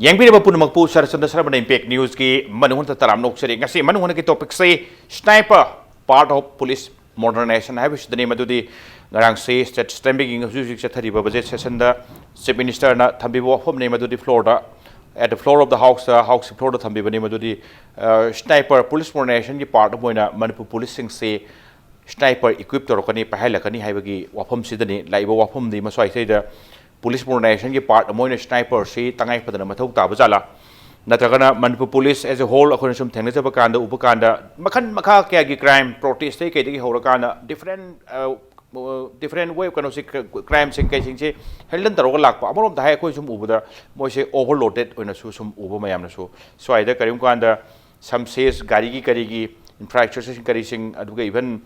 Yang Punamakpu Sharatchandra Sharma Impact News ki Manung Taram Noksari Ngasi Manung ki topic say sniper part of police modernization have the name of the Narang says that stamping in music Sathari budget session the Chief Minister na Thambibo from name of the Florida at the floor of the house floor of Thambibo name of the sniper police modernization ki part of Manipur policing say sniper equipped or Kani Pahalakani Havagi Wapum Sidney like Wapum the Masai say the police modernization ki part of sniper si tangai pada nama thuk tahu jala. Natragana Manipur police as a whole according to things upakanda makan maka kaya ki crime protest kaya ki horakana different way kano si crime sing kaya sing si helan taroga lakpa amarom dahai koi sum ubuda mo se overloaded oina su sum ubu mayam na so aida karim kanda some says gari ki karigi infrastructure sing kari sing aduga even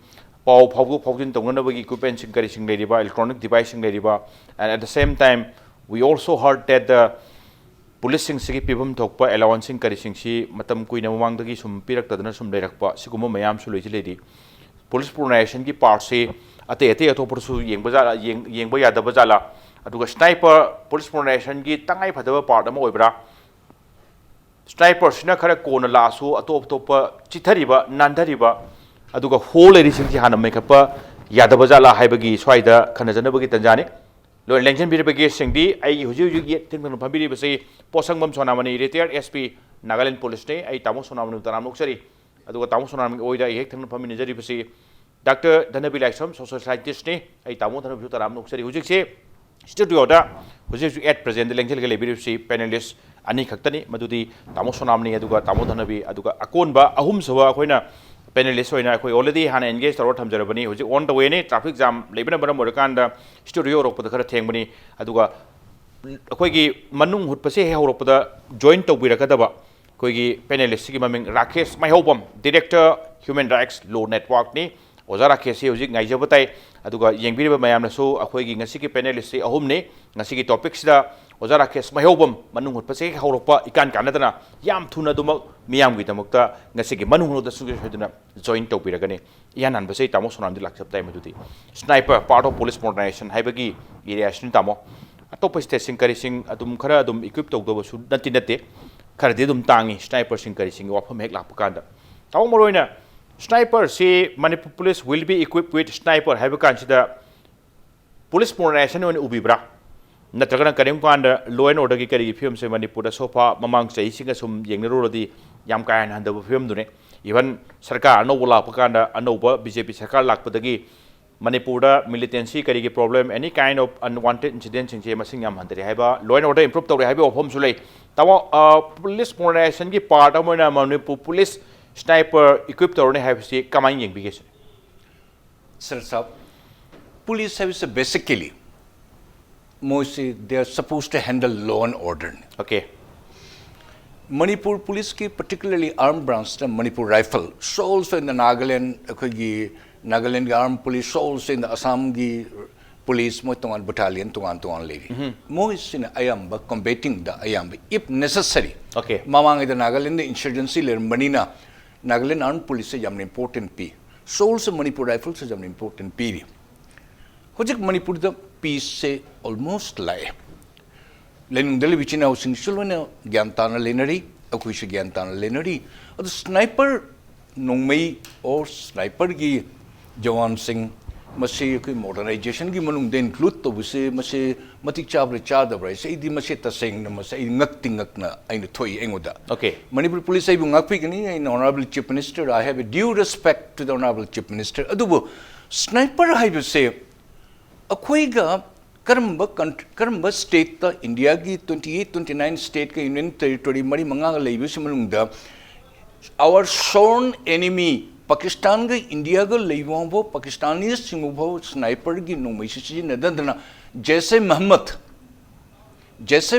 Pau Pogin Tonganabagi equipment encouraging Ladiba, electronic device in Ladiba, and at the same time, we also heard that the policing Sigi Pibum Tokpa allowance encouraging she, Matam Queen among the Gisum Pirak Tadanasum Derakpa, Sikumo Mayam Sulaji lady. Police pronation ki part say Ate Toposu Yang Boya the Bazala, Atuga sniper, police pronation ki Tangai Padava part of Moibra. Sniper Sinakara Kona Lasu, Atop Topa, Chitariba, Nandariba. Aduga whole edition ki hana make up Yadabazala Hibagi Swida Kanazanabagi Tanjani. Lord Langton Birabagi Singdi, I usually get things from Pabiri say Potsangbam Sonamani, retired SP, Nagaland Police Day, I Tamosonam Taramuxari, Aduga Tamosonam Oida, Hector Paminizari say Dr. Dhanabir Laishram, social scientist, I Tamotan Taramuxari, who say Studio, who is at present the Langton Galibiri panelists, Ani Kaktani, Madudi, Tamosonamni, Aduga, Tamotanabi, Aduga, Akonba, Ahum Sawa, Quina. Panelists already had engaged or Tam Germany, which on the way, traffic jam, Labor Morocanda, Studio of the Karatangmani, Aduga Kogi Manung Hutpase Horopada, joint of Virakadaba, Kogi panelist Sigimaming Rakesh Meihoubam, Director Human Rights Law Network ni, Ozara Kesi using Nijabatai, Aduga Yangbiri Mayam so, a Kogi Nasiki panelist say a home Nasiki topics da, Ozara Rakesh Meihoubam, Manung Hutpase Horopa, Ikan Canadana, Yam Tuna Dumak. Miyam with the Mukta, Nasiki Manung the Sugar joint of Piragani, Yan and Base Tamoson the Lax of time to the sniper part of police modernization, Hibagi, Iriashn Tamo, a top testing encouraging Adum Karadum equipped of those who Natinate, Karadidum Tangi, snipers encouraging Wapamek Lapakanda. Taumorina, sniper say Manipur police will be equipped with sniper, have a consider police modernization on Ubibra. Natragana Karim Panda, law and order Kikari films in Manipur so far among say singers Yangarodi. Yamkai and the film dune. Even Sarkar, no Lapakanda, Anoba, BJP Sarkar Lakpatagi, Manipura, militancy, Karigi problem, any kind of unwanted incidents in Jamasing Yamantari, law and order improved the Rabi of Home Sule. Tawa police modernization part of Manipur police sniper equipped or have see coming in biggest. Sir, police service basically mostly they are supposed to handle law and order. Okay. Manipur police ki particularly armed branch Manipur rifle souls in the Nagaland Nagaland armed police souls in the Assam gi police mo tongan battalion tongan lady mo is in ayamba combating the ayamba if necessary. Okay. Mamang the Nagaland insurgency le manina Nagaland armed police is an important p souls Manipur rifles is an important p hojik Manipur the peace say almost lie Lenin Delivichina was in Shulwana, Gantana Lenary, Akusha Gantana Lenary, or the sniper Nongmei or sniper gi Jawan Singh, Masi modernization gi Manung then include to say Masi Matik Chabra Chadabra, say the Maseta saying the Masai Naktingakna and the Toy Engoda. Okay. Manipur police say Bungapigani and Honorable Chief Minister, I have a due respect to the Honorable Chief Minister. Adubo sniper I will say Aquega. Karamba state the India ki 28-29 state ka union territory mari manga labis manungda our sworn enemy Pakistan ga India ga leibombo Pakistani singubho sniper gi nomisi nadandana Jaise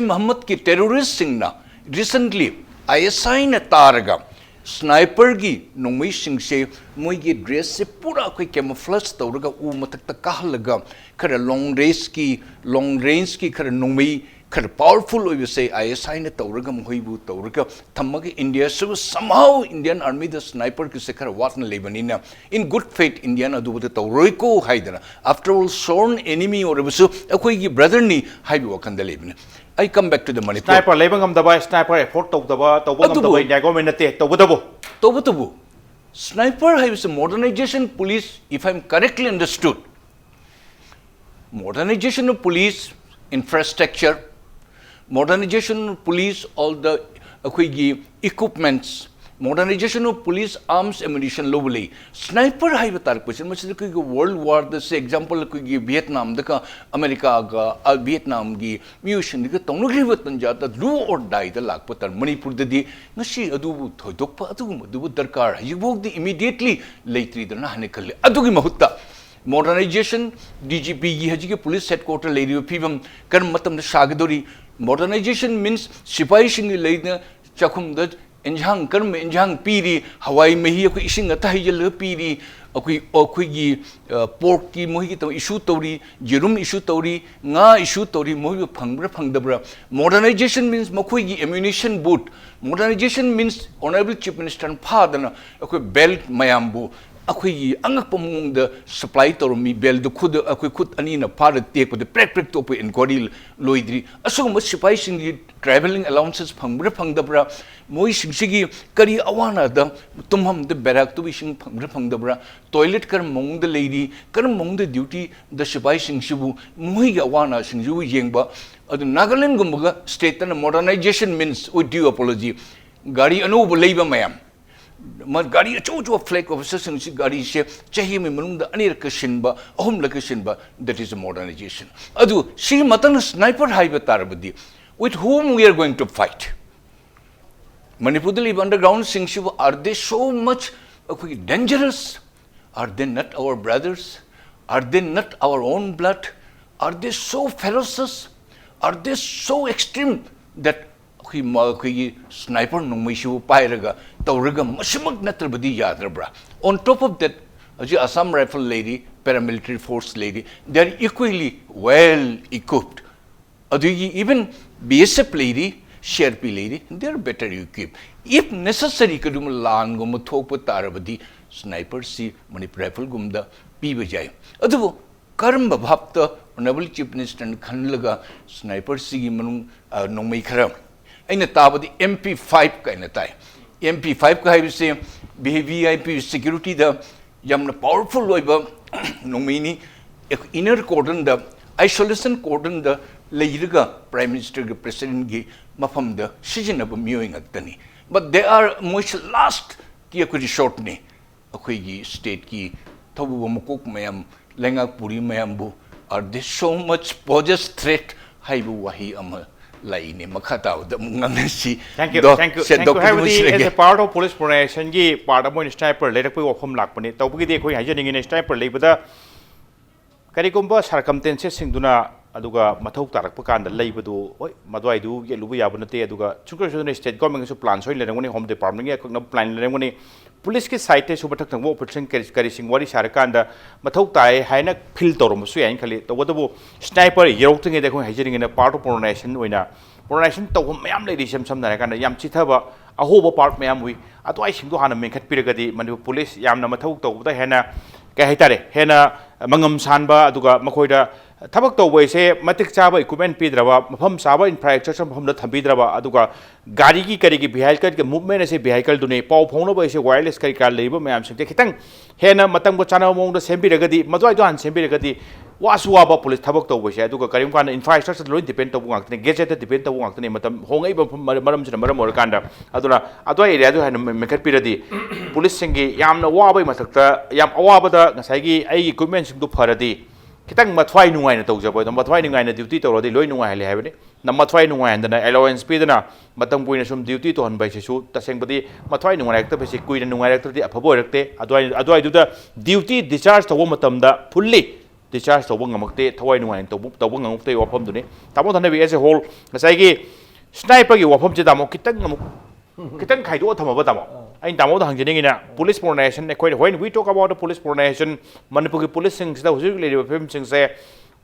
Muhammad ki terrorist singna recently ISI na targa sniper gi nongmei sing se moi gi dress se pura koi camouflage tawraga u matak ta kahalaga khara long range ki khara nongmei खर powerful होइबे से ISI ने तौरगा मोहिबु तौरगा थम्मगे India से somehow Indian army the sniper के से खर वाटन लेबनिना in good faith Indian अदुबते तौरोय को हाइदना after all sworn enemy और बसु अखोई की brother नि हाइबु वखंद लेबने I come back to the Manipur sniper lebang daba sniper effort daba daba India government te tobu sniper has modernization police if I'm correctly understood modernization of police infrastructure modernization of police all the equipments modernization of police arms ammunition globally sniper hai batar question machine ko world war the say example ko Vietnam da America ga Vietnam gi mission ga tonugri watan ja da do or die da lak patar Manipur da di ngasi adu thoidok pa adu darkar yibog di immediately laitri da na hanikal adu gi mahutta modernization DGP gi haji ke police headquarter lady pibam kar matam da shagdori modernization means sipai sing leina chakhum da इंजहांग कर्म इंजहांग पीरी हवाई में ही कोई issuing अता ही जल पीरी कोई की pork की मोही की तो इशू तोरी जेरुम इशू तोरी ना इशू तोरी मोही फंगब्रा फंगदब्रा मॉडर्नाइजेशन मीन्स मखोई की एम्यूनिशन बूट modernisation means honourable chief minister फादना कोई बेल्ट मयाम्बू अखोई अंगक पमंग द सप्लाई तोरमी बेल द खुद अखोई खुद अनि न फार टेक द प्रेक प्रेक तो इनक्वायरी लोइद्री असुगम सिपाही सिंग ट्रैवलिंग अलाउंसेस फंगब्रा फंगदब्रा मोई सिंगसिगी करी अवाना द तुमहम द बैरक तो सिंग फंगब्रा फंगदब्रा टॉयलेट कर मंग द लेडी कर मंग द ड्यूटी द सिपाही सिंगसिबु मोई अवाना सिंगसिबु येंगबा अद नागालैंड गुमगा स्टेट न modernisation means with due apology गाड़ी अनोब लेबा मयाम गाड़ी अचो फ्लैग ऑफिसर गाड़ी से चाहिए में मनुंग अनिर कशिनबा अहम लकशिनबा दैट इज अ मॉडर्नाइजेशन अदु सी मतन sniper हाइबा तारबदी with whom we are going to fight Manipur the underground singship are they so much dangerous are they not our brothers are they not our own blood are they so ferocious are they so extreme that sniper no mishu pairaga tawraga masimak natrabadi yadrabra on top of that Assam rifle lady paramilitary force lady they are equally well equipped even BSF lady Sherp lady they are better equipped if necessary kadum lan gum thokpa tarabadi sniper si Manipur rifle gum da piba jai adu karam bhabta honorable chief minister khanlaga sniper si manung nongmai khara aina tabadi MP5 kaina tai MP5 ka haibse VIP security da yamna powerful loiba nongmini inner cordon da isolation cordon da leiraga prime minister ge president ge mafam da sijinaba mewing atani but they are much last ki akuri short ni akoi gi state ki thobu mukok mayam lenga puri mayam bu are they so much poses threat haibu wahi ama laine makhata da nganasi thank you as a part of police formation gi part of sniper lerak pai ofam lakpani tawbugi de khoi hajaning in sniper leibada karigumba circumstances singduna aduga mathau tarakpa kanda leibadu oi madwai du yelubu yabuna te aduga chungkra state government su plan soi lerangoni home department ge khokna plan lerangoni police ke site te su bathak thangbo operation kari sing wari sarakanda mathau tai haina feel torom su yain khali to bodabu sniper yerokting de khoi hajaring in a part of coordination oina coordination to mayam lady sam sam na kanda yam chithaba ahoba part mayam wi atu ai singdo hana men khat piragadi mani police yamna mathau to da hena ka haitare hena mangam sanba aduga makoida ꯊꯕꯛ ꯇꯧꯕꯁꯦ ꯃꯇꯤꯛ ꯆꯥꯕ equipment ꯄꯤꯗ꯭ꯔꯕ ꯃꯐꯝ ꯆꯥꯕ infrastructure ꯃꯐꯝꯗ ꯊꯝꯕꯤꯗ꯭ꯔꯕ ꯑꯗꯨꯒ ꯒꯥꯔꯤꯒꯤ ꯀꯔꯤꯒꯤ ꯚꯦꯍꯤꯀꯜꯒꯤ ꯃꯨꯚꯃꯦꯟ ꯑꯁꯤ ꯚꯦꯍꯤꯀꯜꯗꯨꯅꯤ ꯄꯥꯎ ꯐꯥꯎꯅꯕ ꯑꯁꯤ ꯋꯥꯌꯔꯂꯦꯁ ꯀꯔꯤ ꯀꯔꯥ ꯂꯩꯔꯤꯕ ꯃꯌꯥꯝꯁꯤꯡꯁꯦ ꯈꯤꯇꯪ ꯍꯦꯟꯅ ꯃꯇꯝꯒ ꯆꯥꯟꯅꯕ ꯃꯑꯣꯡꯗ ꯁꯦꯝꯕꯤꯔꯒꯗꯤ ꯃꯗꯨꯋꯥꯏꯗꯣ ꯍꯥꯟꯅ ꯁꯦꯝꯕꯤꯔꯒꯗꯤ wasu waba police tabak to boy aduga karim kan infrastructure loi depend to ngak ne gadget depend to ngak ne matam hongai ba maram sina maram or kanda aduna adwa area do han mekat piradi police singi yamna waba matakta yam awaba da ngasai gi ai equipment sing du faradi kitang mathwai nungai na tawjabo da mathwai nungai na duty to rodi loi nungai le habani na mathwai nungai andana allowance pidana matam puina sum duty to han bai su taseng badi mathwai nungai rakta basi kuina nungai rakta di aphabo rakte adwai du da duty discharge to matam da fully discharge to ngamakte thawai nungai to ngamukte wafam duni tamo thanabi as a whole ngasai gi sniper gi wafam je damo kitang khaido thamaba damo ai damo da hangjening ina police coordination when we talk about the police coordination manipur gi police sing sida hujur le fem sing se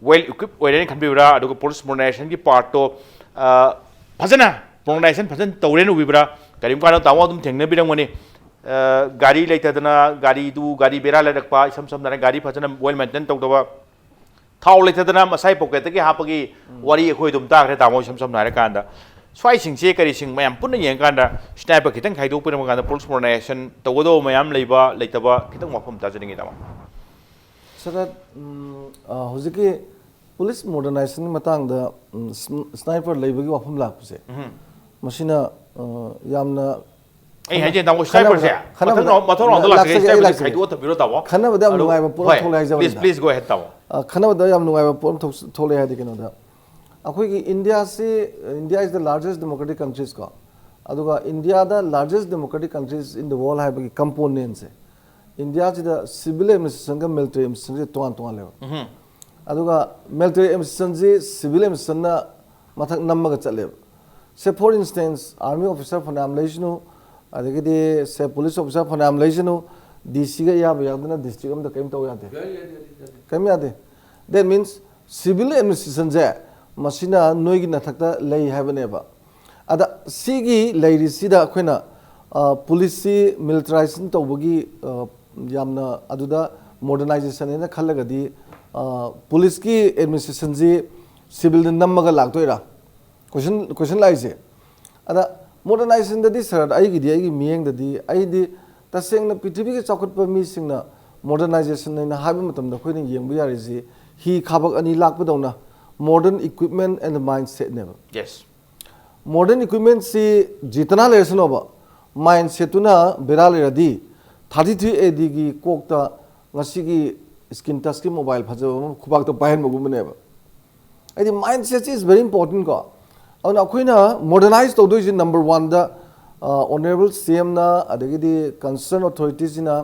well equipped when can be ra aduga police coordination gi part to फजना pronunciation फजन तौरेन उबिब्रा करीम कानो तामो अदुम थेंगने बिरंगमनि गाड़ी लेतदना गाड़ी बेरा लेरकपा सम सम गाड़ी फजना वेल मेंटेन तौदबा थाव लेतदना मसाई पॉकेट के हापगी वारी अखोय दुम ताखरे तामो सम सम नारे कांदा स्वाई सिंगसे करी सिंग मयाम पुन्ना यें कांदा स्नाइपर खितंग खाइदो पिरम कांदा पुलिस प्रोनाउंसिएशन तौदो मयाम लेबा लेतबा खितंग मफम ताजनिंगे तामो सर हुजिकी पुलिस मॉडर्नाइजेशन मतंग द स्नाइपर लेबगी वफम लापसे मशीना यामना ए हाजे तामो स्नाइपर से मथन ऑन द लास्ट स्नाइपर खाइदो तबिरो तामो खना बदा नुगाइबा पोर थोले हाइजा प्लीज गो अहेड तामो खना बदा याम नुगाइबा पोर थोले हाइदे केनोदा अखोई India is the largest democratic countries को अदुगा India the largest democratic countries in the world हाइबगी कंपोनेंट से इंडिया द सिविल एडमिनिस्ट्रेशन का मिलिट्री एडमिनिस्ट्रेशन से तोन लेव अदुगा मिलिट्री एडमिनिस्ट्रेशन से सिविल एडमिनिस्ट्रेशन ना मथक नम्मगा चलेब से फॉर इंस्टेंस आर्मी ऑफिसर फनाम लेजनु अदगदि से पुलिस ऑफिसर फनाम लेजनु डीसी का याब यादना डिस्ट्रिक्ट अमदा कइम तो यादे कइम यादे दैट मींस सिविल एडमिनिस्ट्रेशन जे मसिना नोइगी नथकता लई हाबनेबा अदा सिगी लैरिसिदा अखोइना पुलिस मिलिटराइजेशन तौबगी यामना अदुदा मॉडर्नाइजेशन ने खलगदी पुलिस की एडमिनिस्ट्रेशन जी सिविल नम्मगा लागतोइरा क्वेश्चन लाइसे अदा मॉडर्नाइजेशन ददी सर आइगी मियेंग ददी आइदी तसेंगना पृथ्वी के चौखटप मीसिंगना मॉडर्नाइजेशन ने हाबे मतम द खोइना येंबु यारिसि ही खाबक अनि लाकपदौना मॉडर्न इक्विपमेंट एंड माइंडसेट ने यस मॉडर्न इक्विपमेंट से जितना लेसनोबा माइंडसेटुना बेरा लेरदी 33 AD की कोकता ngasi skin touch की मोबाइल फजब खुबाक तो पाहन मगुमनेबा आइदि माइंडसेट इज वेरी इंपोर्टेंट को और अखोइना मॉडर्नाइज तौदो is number 1 the honourable CM ना अदगिदि कंसर्न अथॉरिटीज ना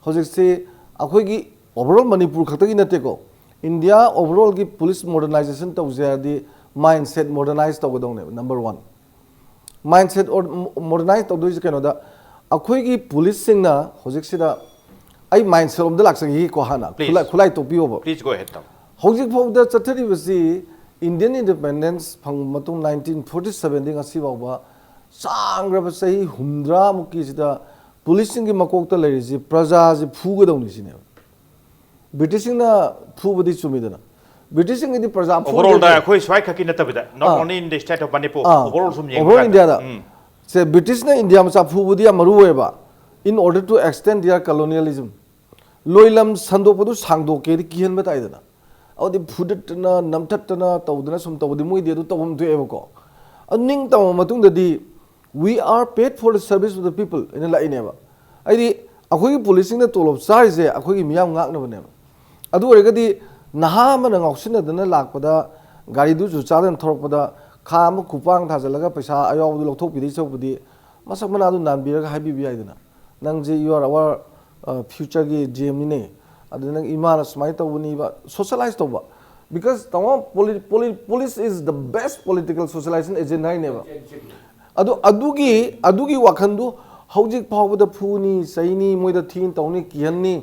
होजिक से अखोइगी ओवरऑल मणिपुर खतगी नते को इंडिया ओवरऑल की पुलिस मॉडर्नाइजेशन तौजेदी माइंडसेट मॉडर्नाइज तौगदौने नंबर 1 माइंडसेट और मॉडर्नाइज तौदो इज केनोदा अखोइगी पुलिस सिंगना होजिकसिदा आई माइंडसेट ओम द लाक्संगी को हाना खुलाई टोपियोबो प्लीज गो अहेड होजिक फाउदा चथरिबसी इंडियन इंडिपेंडेंस फंग मतुंग 1947 दिंग असि बाबा सांग्रब सही हुमद्रा मुकी सिदा पुलिस सिंगी मकोकता लेरिजि प्रजा जि फुगदौनि सिने ब्रिटिश ना फुबदी चुमिदना ब्रिटिश की प्रजा ओवरऑल दा खोई स्वाई खकी नतबदा not only in the state of Manipur overall सुम येंग ओवरऑल इंडिया दा से ब्रिटिश ने इंडिया में फुबदी मरुएबा in order to extend their colonialism लोइलम संदोपदु सांगदोके किहन बताइदना औदि फुदटना नमथटना तौदना सुम तौदि मोइदि अदु तौम थेबको अनिंग तौ मतुंग ददी we are paid for the service of the people in लाइनेबा आइदि अखोई पुलिसिंग ने तोलब साइजे अखोई मियाम गाकनबनेबा अदु ओरगदि नहा मन ngausinadana lakpada gari du ju chadan thorpada kham kupang thajalaga paisa ayaw du lokthokpidi chokpudi masak mana du nanbiraga haibi bi aidana nang je you are our future gi gm ni ne adu nang imana smai tawuni ba socialize tawba because tawa police is the best political socialization agent hai neba adugi wakhandu hojik phawda phuni saini moida thin tawni kihanni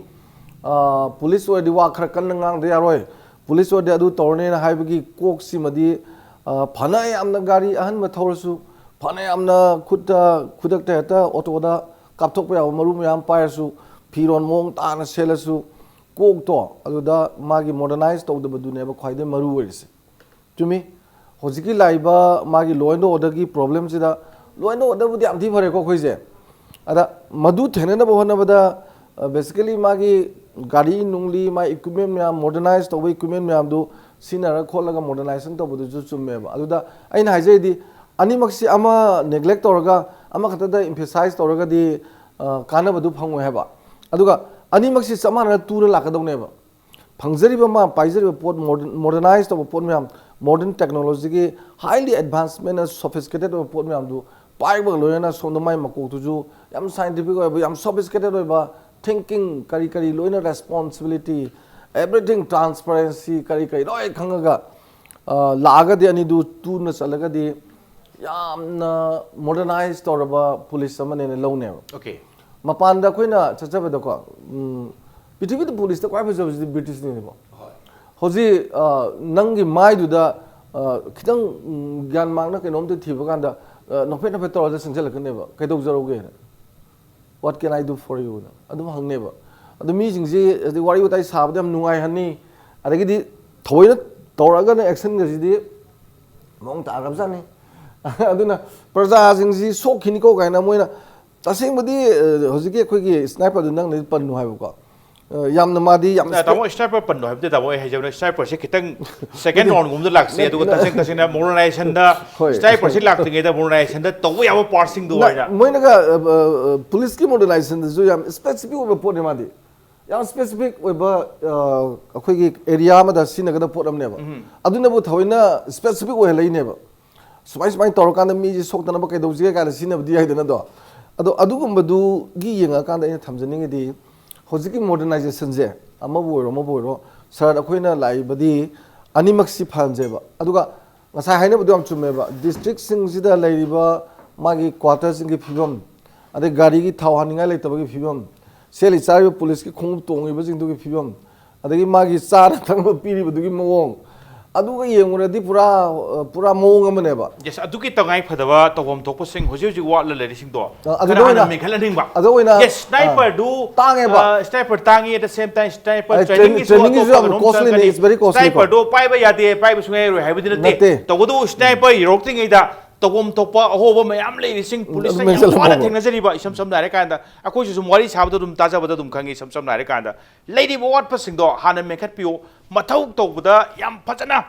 police ओदी वा खर कन ngang de yaroi police ओदी adu torne na haibagi kok si madi phana yamna gari ahan ma thorsu phana yamna khudak ta ta auto da kapthok pa maru yam pairsu phiron mong ta na selasu kok to adu da magi modernize to da badu ne ba khwaide maru orise tumi hojiki laiba magi law and order gi problem si da law and order budi am thi phare ko khoise ada madu thene na bahona bada basically magi गाड़ी नुंगली मा equipment ma'am modernise तब equipment ma'am दो Sinner खोलगा modernisation तब जो चुमेब अदुदा अइन हाइजेदी अनिमक्सी अमा neglect तौरगा अमा खतदा emphasise तौरगादी कानबदु फंगो हेबा अदुगा अनिमक्सी समाना तुर लाकदौनेबा फंगजरिबा मा पाइजरिबा पोट मॉडर्नाइज तब पोट मैम मॉडर्न टेक्नोलॉजी की हाईली एडवांसमेंट एंड सोफिस्टिकेटेड पोट मैम दो पाइबा लोयना सोंदमाय मकोतुजु याम साइंटिफिक ओबा याम सोफिस्टिकेटेड ओबा thinking kari loina responsibility everything transparency kari loi khangaga laga de ani du tu na chalaga de yamna modernize toraba police amane ne lone okay mapan da koina chachabe da ko pithibid police ta kwai phajab british ni bo hoji nangi mai du da khitang gyan mangna kenom te thiba kanda nopet tor ja singchal kaneba kaidok jaroge what can I do for you adum hangneba adum mi jingji the wari utai sabdam nungai hanni adagi di thoina toraga na action ga ji mong ta gam jani aduna praja jingji sokhini ko kaina moina tasing badi hojike khoi gi sniper du nang ne pannu haibu ko yam na madi yam tamo sniper pannu haibde tamo he jawna sniper se kitang second round gum da lakse adu tasing na modernization da sniper se lakte nge da modernization da to yam parsing du hoina moina ga police ki modernization da ju yam specific over pot ne madi yam specific over akhoi gi area ma da sinaga da pot amne ba aduna bu thoina specific way lai ne ba sumai tor kan da mi ji sok da na ba kai do ji ga sina ba di ai da na do ado adugumba du gi yenga kan da ina thamjani di hojiki modernization je amabu sar akoina lai badi animak si phanje ba aduga ngasa haina bu dam chume ba district sing sida lai ba magi quarters sing gi phibam ade gari gi thau haninga lai tabagi phibam seli chari police ki khong tongi ba jing du gi phibam ade magi char thang piri bu du gi mawong aduga yenguradi pura mawong amane ba yes aduki tangai phadaba tawom thokpo sing hoji wa la le sing do aduina me khala ning ba aduina yes sniper du tangai ba sniper tangi at the same time sniper training is costly it's very costly sniper do pai ba yade pai ba sungai ro haibidina te tawdu sniper yorokting ida tawom thokpa ahoba mayam le sing police sing wala thingna jari ba isam sam dare kanda akoi ju wari sabda dum taja bada dum khangi sam sam dare kanda lady bo wat pa sing do hana me khat piu mathau tawbada yam phajana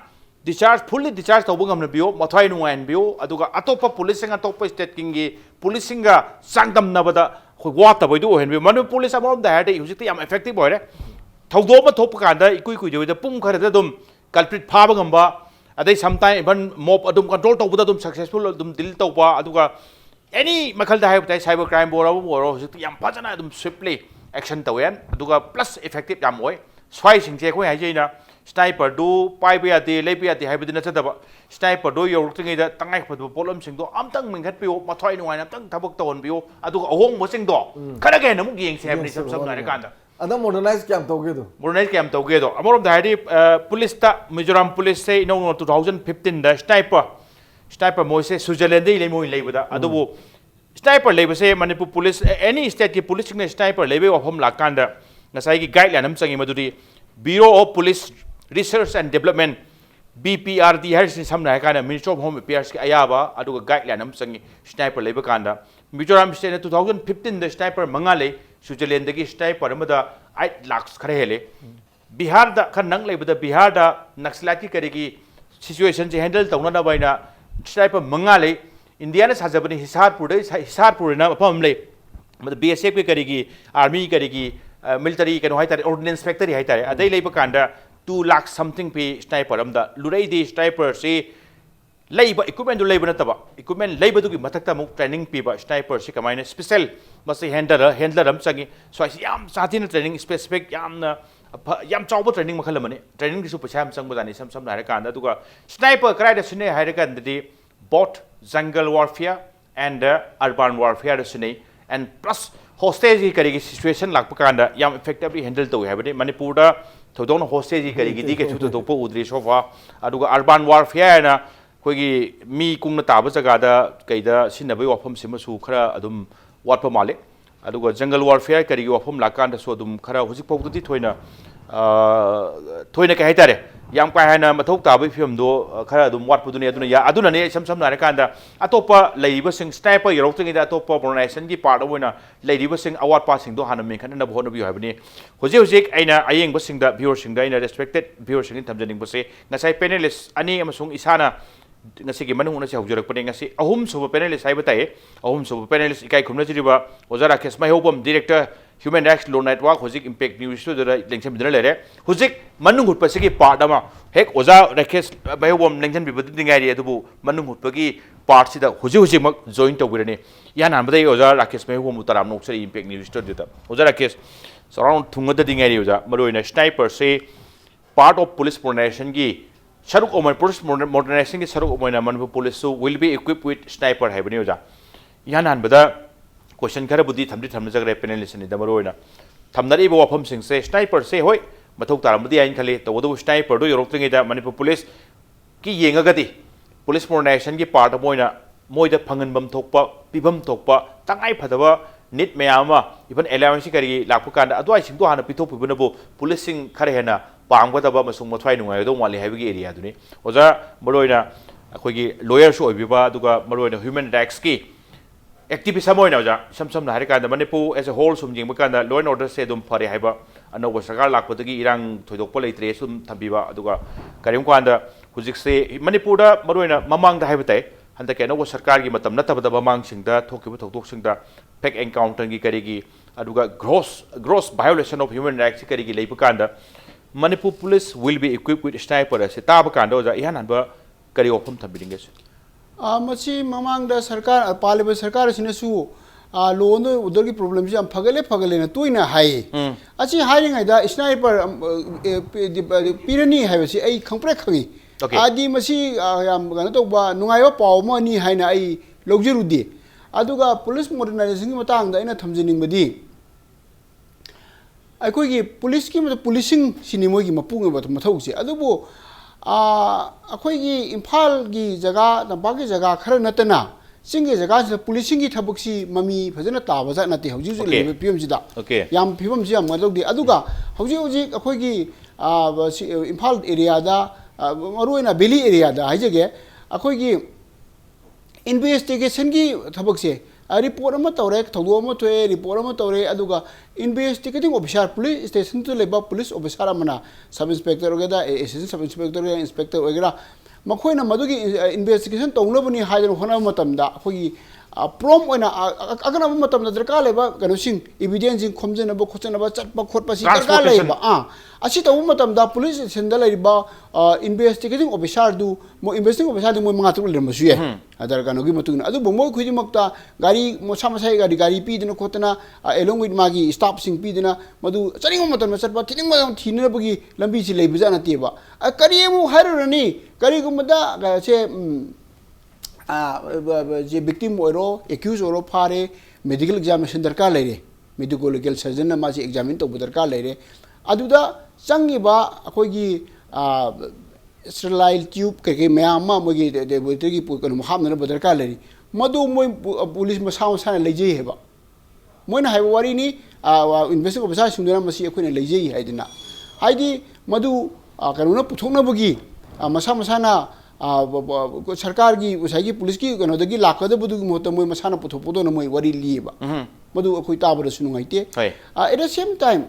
discharge fully discharge tawbu ngamna biyo mathai nuain biyo aduga atopa police sing atopa state kingi police singa sangdam nabada khoi wat taboi du hen bi manu police amom da hade hujiti yam effective boy re thawdo ma thop kanda ikui kui jo da pum khara da dum culprit phaba ngamba adai sometime even mob adum control tawbada dum successful dum dil tawba aduga any makhal da hai cyber crime boro hujiti yam phajana dum swiftly action tawen aduga plus effective yam oi swai singje khoi hai jeina sniper do pai ba de le ba de haibidina chadaba sniper do yoruktingi da tangai phadu problem sing do amtang minghat piu mathoi nuai amtang thabak ton piu aduga ahong mo sing do khara ge namu gieng se habni sam sam na re kanda ada modernize kyam toge do modernize kyam toge do amorom da hari police ta Mizoram police se no 2015 da sniper mo se Switzerland dei le mo leibada adubu sniper leiba se Manipur police any state ki police ne sniper lebe ofam la kanda ngasai gi guideline am changi maduri Bureau of Police Research and Development BPRD has some kind of Ministry of Home Affairs ayaba aduga guideline am changi sniper leba kanda Mizoram state 2015 the sniper mangale Switzerland dagi sniper amada 8 lakhs khare hele Bihar da khanang leba da Bihar da Naxalite karigi situation je handle tawna na baina sniper mangale India na sajabani Hisarpur na apam le mada BSF ke karigi army karigi military kano hai tare ordnance factory hai tare adai leiba kanda 2 lakh something pe sniper amda lurai di sniper se leiba equipment du leiba nataba equipment leiba du gi mathakta muk training pi ba sniper se kamaina special masi handler am changi so yam sathina training specific yam chawba training makhal mane training gi su pacha am changba dani sam na re kanda duga sniper krai da sine hai re kan di both jungle warfare and urban warfare da sine and plus hostage karigi situation lakpa kanda yam effectively handle to have Manipur da thodon hostage karigi di ke chutu to po udri sofa aduga urban warfare na koigi mi kungna taba jaga da kaida sinabai wafam sima su khara adum watpa male aduga jungle warfare karigi wafam lakanda so adum khara hojik pawdi thoina ka haitare yam ka hana mathok tabai film do khara adum watpa dunia aduna ne sam na kanda atopa leiba sing sniper yoroktingi da atopa modernization gi part oina leiba sing award pa sing do hana me khana na bhona bi habni hojik aina ayeng ba sing da viewer sing da ina respected viewer sing thamjaning ba se ngasai panelist ani amasung isana ngasi gi manung na se haujarak pane ngasi ahum suba panelist hai batai ahum suba panelist ikai khumna jiriba oja Rakesh Meihoubam director Human Rights Law Network hojik impact news to da lengchem bidra lere hojik manung hutpa se gi part ama hek oja Rakesh Meihoubam lengchem bibadi dingai ri adubu manung hutpa gi part sida hojik mak join to birani yan han badai oja Rakesh Meihoubam utaram nok se impact news to da oja Rakesh surround thunga da dingai ri oja maroina sniper se part of police modernization gi Sharuk Oman police modernization ki Sharuk Oman Manipur police so will be equipped with sniper hai bani oja yan han bada question khara budi thamdi jagre panelist ni damaro ina thamnari bo wafam sing se sniper se hoi mathok taram budi ain khali to do sniper do yorok tingi da Manipur police ki yengagadi police modernization ki part moida phanganbam thokpa pibam thokpa tangai phadaba nit mayama even allowance kari lakpu kanda adwai sing to hana pithok pibuna bo policing khare hena pangba masung mathwai nungai do wali habi area duni oja maroina akhoi lawyer so obiba aduga maroina human rights ki activist amoina oja sam na hari kanda Manipur as a whole sum jing kanda law and order se dum phare haiba anoba sarkar lakpatagi irang thoidokpa leitre sum thambiba aduga karim kanda hujik se Manipur da maroina mamang da haibatai handa ke anoba sarkar gi matam natabada mamang singda thokiba thokdok singda fake encounter gi karigi aduga gross violation of human rights karigi leipa kanda Manipur police will be equipped with sniper as taba kanda oja ihan hanba kari ofum thambiringe मसी ममांग दा सरकार पालिबा सरकार सिनसु loan उधर की problem से हम फगले न तुई ना हाई अच्छी हायरिंग है दा स्नाइपर पीरनी है वैसे आई खंगप्रे खंगी आदि मसी याम गन तो बा नुंगायो पाव म नि है ना आई लौजरुदी अदुगा पुलिस मॉडर्नाइजेशन की मतंग दा इना थमजिनिंग बदी अखोई की पुलिस की मतलब पुलिसिंग सिनेमो की मपुंग बत मथौ से अदुबो अखोई की इम्फाल की जगह तंबाक की जगह खर नतना सिंह की जगह से पुलिसिंग की थबक सी ममी फजन ताबजा नते हौजी हौजी लेबे पीएम सिदा याम फिबम से याम मदौदी अदुगा हौजी हौजी अखोई की इम्फाल एरिया दा मरुइना बेली एरिया दा हाइजगे अखोई की इन्वेस्टिगेशन की थबक से रिपोर्ट अमा तौरे थौदो अमा थोए रिपोर्ट अमा तौरे अदुगा इन्वेस्टिगेटिंग ऑफिसर पुलिस स्टेशन तो लेबा पुलिस ऑफिसर अमना सब इंस्पेक्टर वगैरह असिस्टेंट सब इंस्पेक्टर इंस्पेक्टर वगैरह मखोइना मदुगी इन्वेस्टिगेशन तौनबनी हाइदन होना मतमदा अखोगी प्रोम ओइना अगनब मतमदा दरकार लेबा कनोसिंग एविडेंस सिंग खोमजनबा खोचनबा चटबा खोटपा सि दरकार लेबा असी तौ मतमदा पुलिस स्टेशन दा लेबा इन्वेस्टिगेटिंग ऑफिसर दु मो इन्वेस्टिगेटिंग ऑफिसर दु मो मंगातु लेमसु ये अदर कनोगी मतुन अदु बमो खुजि मक्ता गाड़ी मोसा मसाई गाड़ी पीदना खोतना एलोंग विथ मागी स्टाफ सिंग पीदना मदु चनिंग मतम चटबा थिनिंग मतम थिनबगी लंबी सि लेबजा नतेबा करियमु हाररनी करिगुमदा से जे विक्टिम ओरो एक्यूज ओरो फारे मेडिकल एग्जामिनेशन दरकार लेरे मेडिकल लीगल सर्जन ना मासी एग्जामिन तो दरकार लेरे अदुदा चंगिबा अखोगी स्टेराइल ट्यूब के मैम मोगी लेबोरेटरी की कनो हामना दरकार लेरी मदु मोय पुलिस मसा मसा लेजै हेबा मोयना हाइबा वारीनी इन्वेस्टिगेशन ऑफिसर सिंदना मसी अखोइना लेजै हाइदना हाइदी मदु कनोना पुथोकनबगी मसा मसाना सरकार की उसाई पुलिस की कनोदगी लाकदबदुगी मोत मोय मसाना पुथोपोदोना मोय वारी लिएबा मदु अखोइ ताबरसु नुंगाइते एट द सेम टाइम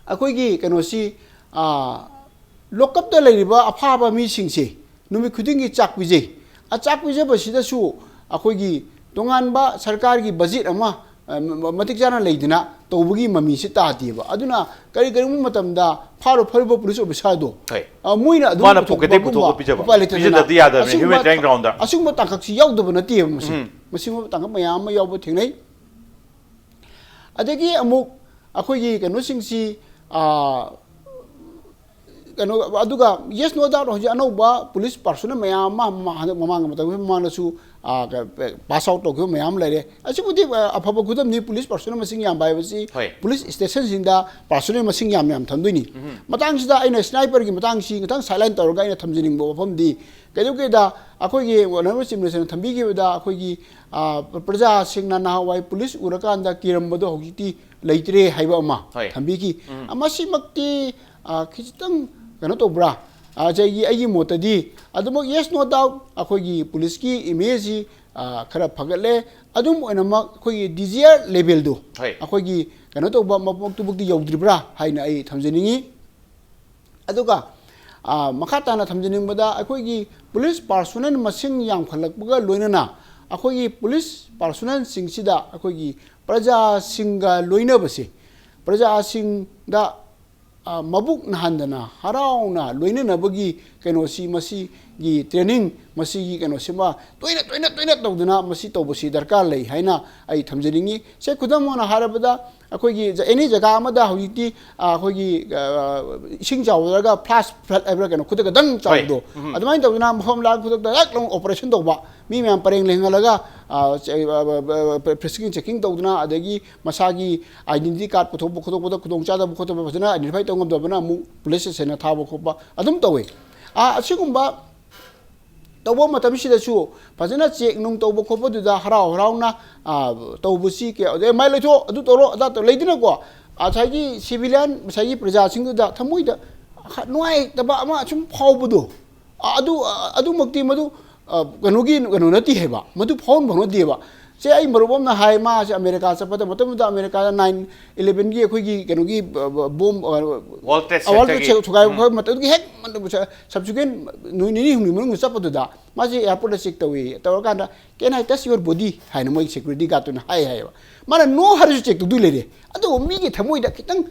अखोइ की कनोसी लोकअप दा लेरिबा अफाबा मी सिंगसे नुमि खुदिंगी चाक पिजे चाक पिजबसिदसु अखोइगी तोंगानबा सरकार की बजेट अमा मतिक जाना लेदिना तौबगी ममी से तातीबा अदुना करी मतमदा फारो फरबो पुलिस ऑफिसर दो मोइना अदु माना पोकेटे पुथो पिजबा पिजददी यादा ह्यूमन राइट ग्राउंड दा असुंग तांकक्सी यावदब नती मसी मसिंग तांक मयाम यावबो थेंगनै अदगी अमुक अखोइगी कनो सिंगसी कनो अदुगा यस नो डाउट होजी अनोबा पुलिस पर्सनल मयाम ममांग ममांगसु पास आउट तो मैम लेरे असिबुदी अफब खुदमनि पुलिस पर्सनल मसिंग याम बायबसी पुलिस स्टेशन सिंदा पर्सनल मसिंग याम याम थंदुनी मतंग सिदा आइना स्नाइपर की मतंग सि गतंग साइलेंट तौरगा आइना थमजिनिंग बो फमदी कदुकेदा अखोइगी वनर सिमुलेशन थंबिगिबदा अखोइगी प्रजा सिंगना नाहवाई पुलिस उरकांदा किरमबदो होगिति लेइत्रे हाइबा अमा थंबिगी अमासि मक्ति खिचतंग कनो तोब्रा आई मोतदी अदुमक यस नो डाउट अखोइगी पुलिस की इमेज खरा फगले अदुम ओइनमक अखोइगी डिजियर लेवल दो अखोइगी कनो तोबा मपक्तुबुक्ति यौद्रिब्रा हाइना आई थमजनिंगी अदुगा मखा ताना थमजनिंगबदा अखोइगी पुलिस पर्सनल मसिंग याम खलकबगा लोइनना अखोइगी पुलिस पर्सनल सिंगसिदा अखोइगी प्रजा सिंगा लोइनबसे प्रजा सिंगदा मबुक नहांदना हराउना लोइननबगी कनोसी मसी की ट्रेनिंग मसी की कनोसिमा तोइना तौदना मसी तौबसी दरकार लई हाइना आई थमजनिंगी से खुदम मोना हारबदा अखोइगी एनी जगह अमदा हौजिति अखोइगी इसिंग चावदरगा फ्लैश फ्लड एवर कनो खुदग दंग चावदो अदमाइन तौदना मफम लाग खुदग दक लं ऑपरेशन तौबा मी मैम परेंग लेंगलगा प्रेसिंग चेकिंग तौदना अदगी मसागी आइडेंटिटी कार्ड पुथोब खुदोग खुदोग चादब खुदोब फजना आइडेंटिफाई तौंगमदबना मु पुलिस स्टेशन थाबो खोबा अदुम तौवे ꯑꯁꯤꯒꯨꯝꯕ ꯇꯧꯕ ꯃꯇꯝꯁꯤꯗꯁꯨ ꯐꯖꯅ ꯆꯦꯛ ꯅꯨꯡ ꯇꯧꯕ ꯈꯣꯠꯄꯗꯨꯗ ꯍꯔꯥꯎ ꯍꯔꯥꯎꯅ ꯇꯧꯕꯁꯤ ꯑꯗꯩ ꯃꯥꯏ ꯂꯩꯊꯣꯛ ꯑꯗꯨ ꯇꯧꯔꯣ ꯑꯗꯥ ꯇꯧ ꯂꯩꯗꯅꯀꯣ ꯉꯁꯥꯏꯒꯤ ꯁꯤꯚꯤꯂꯤꯌꯟ ꯉꯁꯥꯏꯒꯤ ꯄ꯭ꯔꯖꯥꯁꯤꯡꯗꯨꯗ ꯊꯃꯣꯏꯗ ꯅꯨꯡꯉꯥꯏꯇꯕ ꯑꯃ ꯁꯨꯝ ꯐꯥꯎꯕꯗꯣ ꯑꯗꯨꯃꯛꯇꯤ ꯃꯗꯨ ꯀꯩꯅꯣ ꯅꯠꯇꯦ ꯍꯥꯏꯕ ꯃꯗꯨ ꯐꯥꯎꯟꯕ ꯅꯠꯇꯦꯕ ꯁꯦ ꯑꯩ ꯃꯔꯨꯞ ꯑꯃꯅ ꯍꯥꯏ ꯃꯥꯁꯦ ꯑꯃꯦꯔꯤꯀꯥ ꯆꯠꯄꯗ ꯃꯇꯝꯗꯨꯗ ꯑꯃꯦꯔꯤꯀꯥꯗ 9/11ꯒꯤ ꯑꯩꯈꯣꯏꯒꯤ ꯀꯩꯅꯣꯒꯤ ꯕꯣꯝ ꯋꯥꯔꯜ ꯇ꯭ꯔꯦꯗ ꯊꯨꯒꯥꯏꯕ ꯃꯇꯝꯗꯨꯒꯤ ꯍꯦꯛ ꯁꯕꯁꯤꯀ꯭ꯋꯦꯟ ꯅꯨꯃꯤꯠ ꯅꯤꯅꯤ ꯍꯨꯝꯅꯤ ꯃꯅꯨꯡꯗ ꯆꯠꯄꯗꯨꯗ ꯃꯥꯁꯦ ꯑꯦꯌꯥꯔꯄꯣꯔꯠꯇ ꯆꯦꯛ ꯇꯧꯏ ꯇꯧꯔꯀꯥꯟꯗ ꯀꯦꯟ ꯑꯥꯏ ꯇꯆ ꯌꯣꯔ ꯕꯣꯗꯤ ꯍꯥꯏꯅ ꯃꯣꯏ ꯁꯦꯀ꯭ꯌꯨꯔꯤꯇꯤ ꯒꯥꯔꯗꯇꯨꯅ ꯍꯥꯏꯌꯦꯕ ꯃꯥꯅ ꯅꯣ ꯍꯥꯏꯔꯁꯨ ꯆꯦꯛ ꯇꯧꯗꯣꯏ ꯂꯩꯔꯦ ꯑꯗꯨꯕꯨ ꯃꯤꯒꯤ ꯊꯃꯣꯏꯗ ꯈꯤꯇꯪ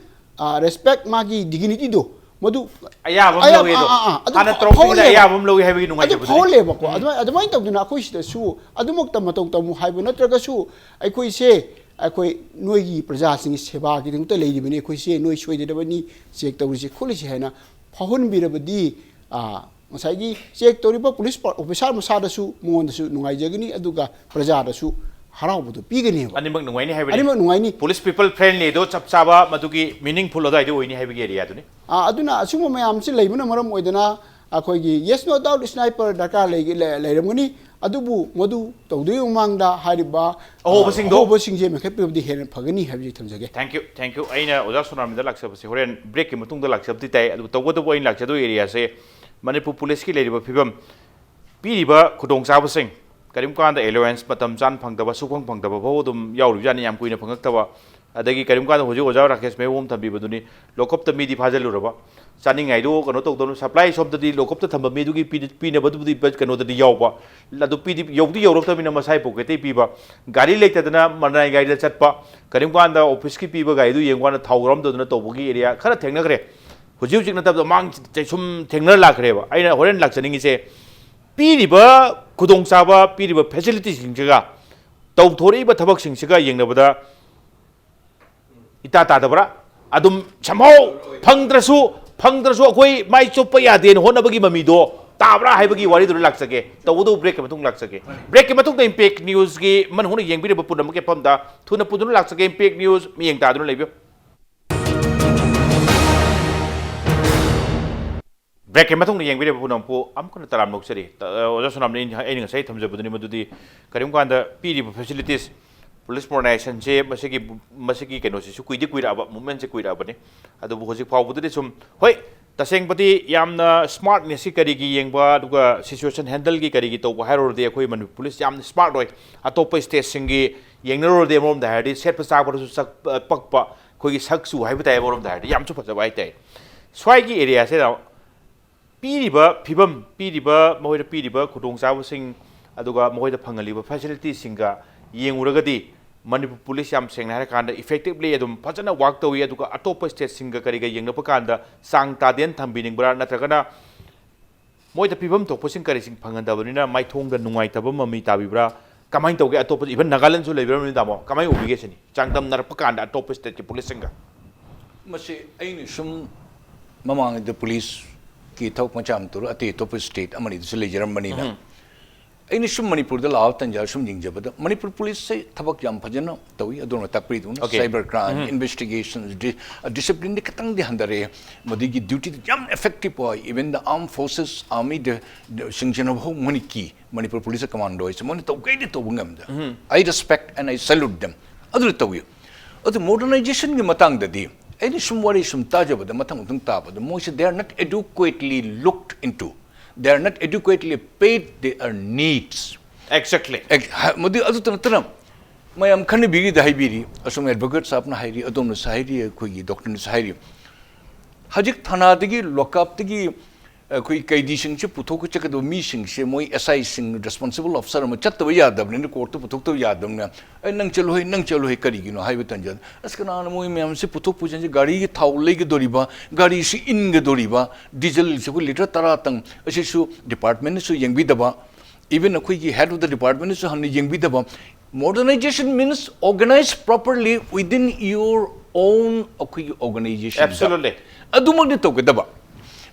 ꯔꯦꯁꯄꯦꯛ ꯃꯥꯒꯤ ꯗꯤꯒꯅꯤꯇꯤꯗꯣ ꯃꯗꯨ ꯑꯌꯥꯕ ꯑꯃ ꯂꯧꯋꯦꯗꯣ ꯍꯥꯟꯅ ꯇꯧꯔꯛꯄꯗ ꯑꯌꯥꯕ ꯑꯃ ꯂꯧꯋꯤ ꯍꯥꯏꯕꯒꯤ ꯅꯨꯡꯉꯥꯏꯖꯕꯗꯨ ꯐꯥꯎꯍꯜꯂꯦꯕꯀꯣ ꯑꯗꯨꯃꯥꯏꯅ ꯇꯧꯗꯅ ꯑꯩꯈꯣꯏ ꯁꯤꯗꯁꯨ ꯑꯗꯨꯃꯛꯇ ꯃꯇꯧ ꯇꯝꯃꯨ ꯍꯥꯏꯕ ꯅꯠꯇ꯭ꯔꯒꯁꯨ ꯑꯩꯈꯣꯏꯁꯦ ꯑꯩꯈꯣꯏ ꯅꯣꯏꯒꯤ ꯄ꯭ꯔꯖꯥꯁꯤꯡꯒꯤ ꯁꯦꯕꯥꯒꯤꯗꯃꯛꯇ ꯂꯩꯔꯤꯕꯅꯤ ꯑꯩꯈꯣꯏꯁꯦ ꯅꯣꯏ ꯁꯣꯏꯗꯅꯕꯅꯤ ꯆꯦꯛ ꯇꯧꯔꯤꯁꯤ ꯈꯣꯠꯂꯤꯁꯤ ꯍꯥꯏꯅ ꯐꯥꯎꯍꯟꯕꯤꯔꯕꯗꯤ ꯉꯁꯥꯏꯒꯤ ꯆꯦꯛ ꯇꯧꯔꯤꯕ ꯄꯨꯂꯤꯁ ꯑꯣꯐꯤꯁꯥꯔ ꯃꯁꯥꯗꯁꯨ ꯃꯉꯣꯟꯗꯁꯨ ꯅꯨꯡꯉꯥꯏꯖꯒꯅꯤ ꯑꯗꯨꯒ प्रजाꯗꯁꯨ हराउबदु पिगनिबा अनिमक नुंगाइनी हाइबनि अनिमक नुंगाइनी पुलिस पीपल फ्रेंडली दो चप चाबा मदुगी मीनिंगफुल अदाइदो ओइनी हाइबगी एरिया दुनि अदुना असुम मयाम से लेबना मरम ओइदना अखोइगी यस नो डाउट स्नाइपर दरकार लेरमगनी अदुबु मदु तौदुय उमांगदा हारिबा अहोबसिंजे मेखेपिबदि हेन फगनी हाइबि थमजगे थैंक यू अइना ओजा सोनामदा लाक्सबसे होरेन ब्रेक के मतुंगदा लाक्सबदि ताइ अदु तौगदो ओइन लाक्सदो एरिया से मणिपुर पुलिस की लेरिबा फिबम पीरिबा खुदोंचाबसिंग करीम कांद एलोवेंस मतम चान फंगदबा सुखंग फंगदबा बहुदुम याउरिजानि याम कुइना फंगक्तबा अदगी करीम कांद होजि ओजा राकेश मेहुबम थंबिबदुनि लोकप त मिदि फाजलुरबा चानिंगाइदो कनो तौदनु सप्लाई शॉपदि लोकप त थंबा मिदुगी पीनबदुदि कनोदि यावबा लदु पीदि यौदि यौरक्तमिना मसाइ पोकेते पीबा गाड़ी लेतदना मनराइ गाड़ी चटपा करीम कांद ऑफिस की पीबा गाइदु येंगवाना थाउरम ददुना तौबगी एरिया खरा थेंगनगरे होजि होजि नतब मांग सुम थेंगनर लाखरेबा आइना होरेन लाक्चनिंगिसे पीरिबा खुदोंचाबा पीरिबा फैसिलिटी सिंगगा तौथोरिबा थबक सिंगगा येंगनबदा इता तादबरा अदुम समौ फंगद्रसु अखोई माइ चोप्पा यादेन होनबगी ममीदो ताबरा हाइबगी वारिदु लाक्सगे तौदो ब्रेक के मतुंग लाक्सगे ब्रेक के मतुंग इम्पैक्ट न्यूज़ की मन होने येंगबिरबा पुनम के पमदा थुना पुदुन लाक्सगे इम्पैक्ट न्यूज़ मियेंग तादुन लेबियो ब्रेक के मतुंग येंगबिरबा पुनम पो अमकन तराम नोक्सरी ओजा सोनाम ने एनिंग सै थमजबदुनि मदुदि करिम कांदा पीरिबा फैसिलिटीज पुलिस मॉडर्नाइजेशन से मसेगी कनो से कुइदि कुइराबा मूवमेंट से कुइराबने अदुबु होजि फावबुदि सुम होय तसेंगबदि यामना स्मार्टनेस की करिगी येंगबा दुगा सिचुएशन हैंडल की करिगी तौबा हाइरोदे अखोय मन पुलिस यामना स्मार्ट होय अतोप स्टेट सिंगी येंगनरोदे मोम दाहदि सेट पसाबरसु सक पकपा खोगी सकसु हाइबा ताय मोम दाहदि यामसु फजबा हाइताय स्वाइगी एरिया से पीरिबा फिबम पीरिबा मोइदा पीरिबा खुदोंचाबसिंग अदुगा मोइदा फंगलिबा फैसिलिटी सिंगा येंगुरगदि मणिपुर पुलिस याम सेंगना हार कांदा इफेक्टिवली अदुम फजना वर्क तौई अदुगा अतोप स्टेट सिंगा करिगा येंगनप कांदा सांग तादेन थंबिनिंगब्रा नत्रगना मोइदा फिबम तोपसिंग करिसिंग फंगनदबनिना माइथोंगदा नुंगाइतब ममी ताबिब्रा कमाइन तौगे अतोप इवन नागालैंड सु लेबिरमनि दामो कमाइ ओबिगेसनि चांगदम नरप कांदा अतोप स्टेट की पुलिस सिंगा मसे अइनि सुम ममांग द पुलिस की थौक मचाम तुर अते अतोप स्टेट अमनि दुसु लेजरमनिना अने सूम मणिपुर लाव तंजा सूम जिंजबद मणिपुर पुलिस से थबक याम फजन तवी अदोन तकप्रीदुन साइबर क्राइम इन्वेस्टिगेशन डिसिप्लिन दि खतंग दि हंदरे मदिगी ड्यूटी याम इफेक्टिव होय even the arm forces army द सिंजन हो मनि की मणिपुर पुलिस कमांडो इस मनि तो गैदि तो बंगम द I respect and I salute them अदु तवी अदु मॉडर्नाइजेशन की मतंग दि एनी सूम वरी सूम ताजबद मतंग तुंग ताबद मोइसे they are not adequately looked into they are not adequately paid their needs exactly modi adu tanatram mayam khani bigi da haibiri asum advocate sahab na hairi adom na sahiri khoi gi doctor na sahiri hajik thana digi lockup digi khoi kaidi sing che puthok che kado mi sing se moi SI sing responsible officer ma chat ba yadab ne court puthok to yadam na nang chalo hoi kari gi no haiba tanjad askana na moi myam se puthok pujan je gari gi thau le gi doriba gari si in ge doriba diesel se ko liter tara tang asi su department su yengbi daba even khoi gi head of the department su han yengbi daba modernization means organize properly within your own khoi organization absolutely adumag de to ge daba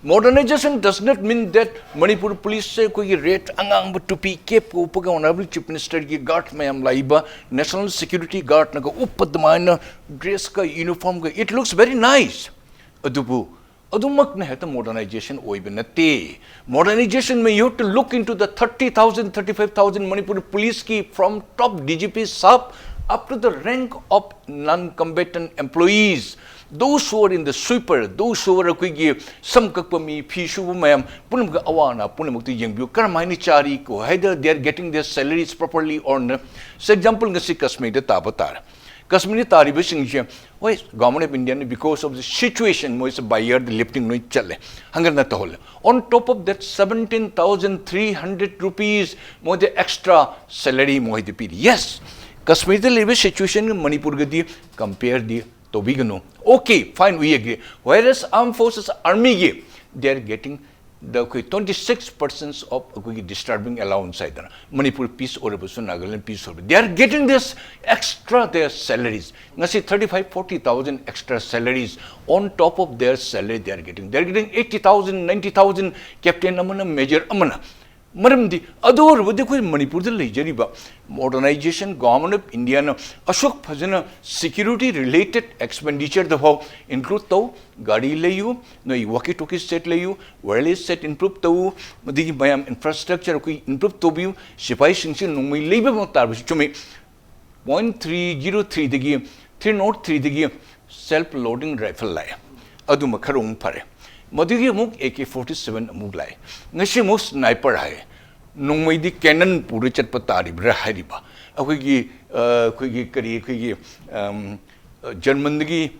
Modernization does not mean that Manipur police से कोई rate अंगांग बटुपी cap को उपगा honorable chief minister की guard में हम Laiba national security guard ना को उपद मायना dress का uniform का it looks very nice अदुबु Adumak na heta modernization oibenate. Modernization may you have to look into the 30,000, 35,000 Manipuri police ki from top DGP sub up to the rank of non-combatant employees. Those who are in the sweeper, those who are some kakpami, pishu mayam, punam ka awana, punam to yengbu, karamaini chari ko, either they are getting their salaries properly or not. For example, ngasi Kashmir tabatar. Kashmir tariba singje, why government of India because of the situation, mo is by year the lifting no chale, hangar na tahol. On top of that, 17,300 rupees mo the extra salary mo the pid. Yes, Kashmir the labor situation in Manipur gadi compare the to bigano. Okay, fine, we agree. Whereas armed forces army they are getting the 26% of disturbing allowance. Manipur peace or Nagaland peace. They are getting this extra their salaries. Ngasi 35-40,000 extra salaries on top of their salary they are getting. They are getting 80,000, 90,000 captain amana, major amana. Maramdi, ador with the Manipur the modernization government of India Ashok Phajana security related expenditure the how include tau gadi layu no walkie talkie set layu wireless set improve tau madi bayam infrastructure ko improve to view sipai singsi nungmi labor mo tar chumi 0.303 digi 303 digi self loading rifle lai adu makharung pare Madigi muk AK-47 muk lai. Ngasi muk sniper hai. Nungmai di cannon puri chat patari bra hari ba. Akwai kari German digi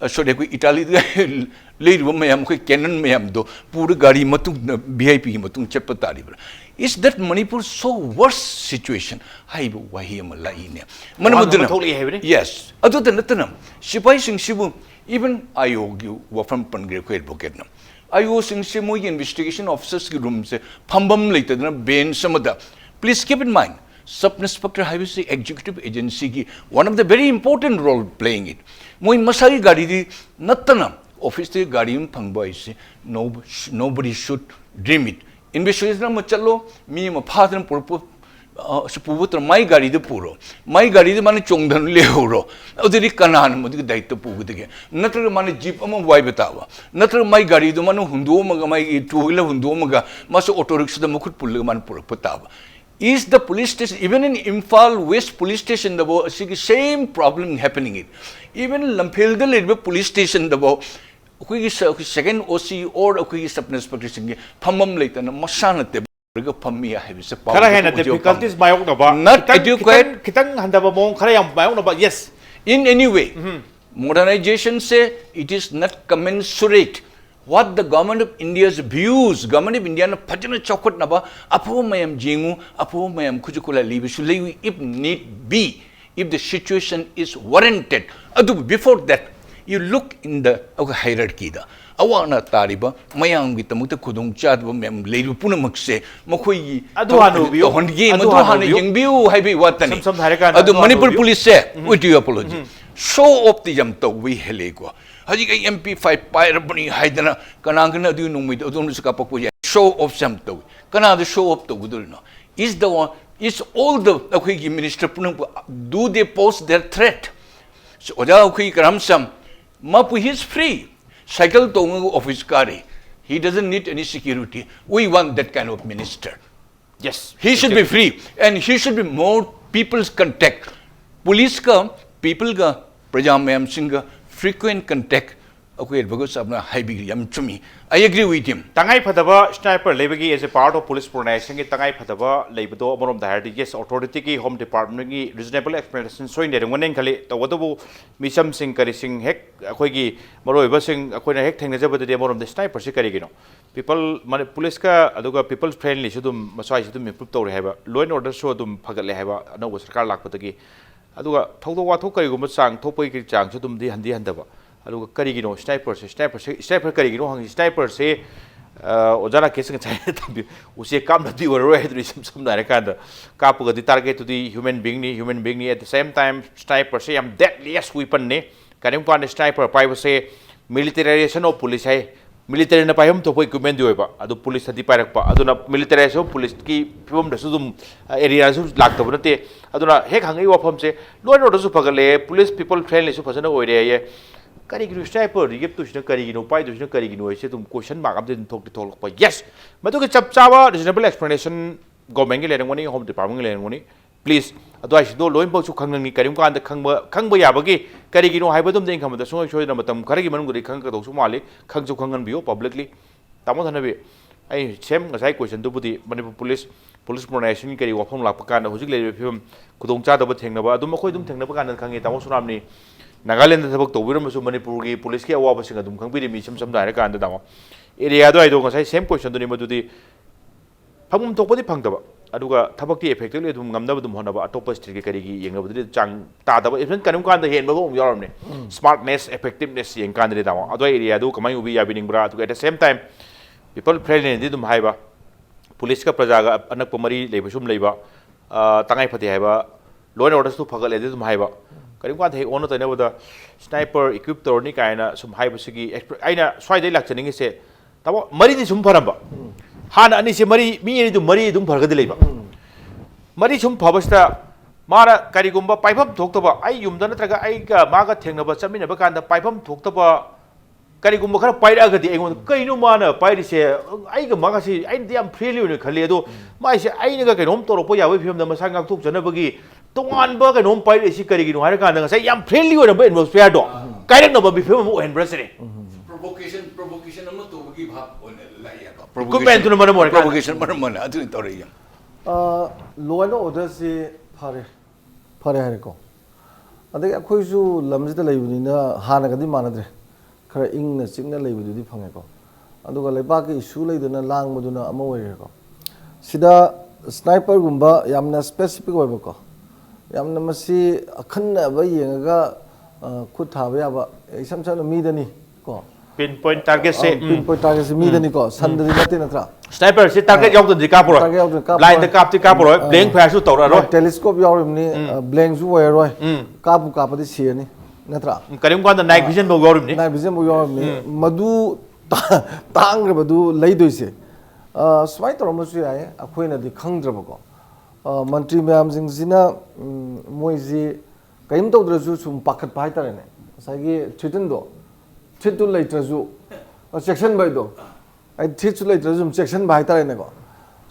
sorry akwai Italy digi lead wo mayam akwai cannon mayam do puri gari matung VIP matung chat patari bra. Is that Manipur so worst situation? Hai bu wahi malai ne. Manamudna. Yes. Adu tanatana. Sipai sing sibu. Even IOG wafam pangre ko advocate na. IO sing se mo investigation officers ki room se phambam later na ben samada. Please keep in mind, Sub Inspector Highway Executive Agency ki one of the very important role playing it. Mo masari gadi di natana office te gadi phangba ise nobody should dream it. Investigation ma chalo mi ma phadran purpo Suputra, my gari the puro, my gari the money chongdan leuro, Odiri Kanan, Modic Daita Pugutige, Natal money jeep among Waibetawa, Natal my gari the manu hundomaga, my two-wheeler hundomaga, Maso Otorix the Mukut Pulaman Purpotava. Is the police station, even in Imphal West police station, the same problem happening it. Even Lampilda Lidbe police station, the second OC or a sub inspector singing, Pamam later, Masana. Difficulties not educate yes in any way. Modernization say it is not commensurate. What the government of India's views, government of India na pajana chokot naba apo mayam jingu apo mayam kujukula libi if need be, if the situation is warranted. Before that, you look in the hierarchy da. Awana tariba mayang gitamuta kudung chat ba mem leiru puna makse makoi aduhanu biu hongi maduhanu yengbiu haibi watani adu Manipur police say with your apology show up the jam to we helego haji MP5 pyre bani haidana kanangana du numi adu suka pakku show of some to kana the show up to gudulno is the one is all the akhi minister puna do they post their threat so oja akhi karamsam mapu he is free. Cycle to office kari. He doesn't need any security. We want that kind of minister. Yes. He should be free. And he should be more people's contact. Police ka, people ka, prajamayam singa, frequent contact. Okay, because I agree with him. Tangai Padava, sniper labagi as a part of police pronation, Tangai Padava, Labado, one of the yes, authority, home department, reasonable explanation, so in the one Kali, the Wadabu, Misam Sing Karising Hek, Akogi, Moro Basing, Akona Hek, Tangaza, the demo of the sniper, Sikarigino. People, Puliska, Aduga, people's friendly, Shudum, Masai, Shudum, Puto have law and order, show them Pagale have no was Karlak Patagi. Aduga, Toto Watoka, Sang, Topo Chang, Shudum, the Handi Handava. Aduga karigino sniper karigino hang sniper se ojara kesing chai tabi usi kam na di oro hedri sam na rekanda kapu ga target to the human being at the same time sniper se am deadliest weapon ne karim pan sniper pai se militarization of police hai military na pai hum to poi equipment di ba adu police adi pai rak pa aduna militarization police ki phom da sudum area su lak ta bonate aduna hek hangai wa phom se loin order su pagale police people friendly su phasana oi re ye karigino sniper rigip tu sina karigino pai tu sina karigino ise tum question mark am thok pa yes madu ke chap chawa reasonable explanation government ge lerang wani home department ge lerang wani please adwai do loin bau chu khangnang ni karim kan da khangba yabagi karigino haiba dum ding khamda soi soi na matam karigi manung guri khang ka do su mali khang chu khangan biyo publicly tamo thanabi ai sem ngasai question du budi Manipur police modernisation kari wafam lakpa kan da hujik le phim kudong cha da ba thengna ba adum khoi dum thengna ba kan khangi tamo sunam ni Nagaland da thabak tawbiram su Manipur gi police ki awa ba singa dum khangbi mi sam dai kan da damo area do ai do ngasai same question du ni madudi phangum tokpadi phangdaba aduga thabakti effectively dum ngamdaba dum honaba atopa state ke karigi yengnabadi chang ta daba even kanum kan da hen ba go yaramne smartness effectiveness yeng kan de damo adwa area do kamai ubi yabining bra to at the same time people present dum haiba police ka praja ga anak pamari lebasum leiba tangai phati haiba law and order su phagal ede dum haiba karim kan the on to ne sniper equipped torni kaina sum haiba sigi aina swai dai lakchaning se tabo mari di sum pharamba han ani se mari mi ni du mari dum pharga de leiba mari sum phabasta mara karigumba paifam thoktaba ai yumda natraga ai ga maga thengnaba chamina ba kan da paifam thoktaba karigumba khara paira ga di engon kaino mana pairi se ai ga maga si ai diam freely ne khale do mai se ai ne ga kainom toropo yawe phim da masang ngak thok jana bagi tongan ba kainom pairi si karigino har kan da sai yam freely ne ba atmosphere do kairek no ba bi phim mo hen brasere provocation am to bagi bhap on la ya provocation tu namar mo provocation mar mana adu tori ya law and order si phare hai ko adai akhoi su lamji da leibuni na hana ga di manadre khara ingna chingna leibudu di phange ko aduga leiba ki issue leiduna langmuduna ama oire ko sida sniper gumba yamna specific oiba ko yamna masi akhanna ba yenga khut thaba ya ba isam sam mi dani ko pinpoint target se mi dani ko sandri nate natra sniper se target yaw de ka poro line de kap ti ka poro blank flash su tora ro telescope yaw ni blank su wa roi kapu kapadi se ni natra karim kan da night vision bo yorim ni night vision bo yorim ni madu tang re badu lei doi se swai tor mo su ai akhoi na di khang dra ko mantri myam jing jina moi ji kaim to dra su sum pakhat pai tar ne sagi thiten do thitu lei tra ju section by do ai thitu lei tra ju section bai tar ne ko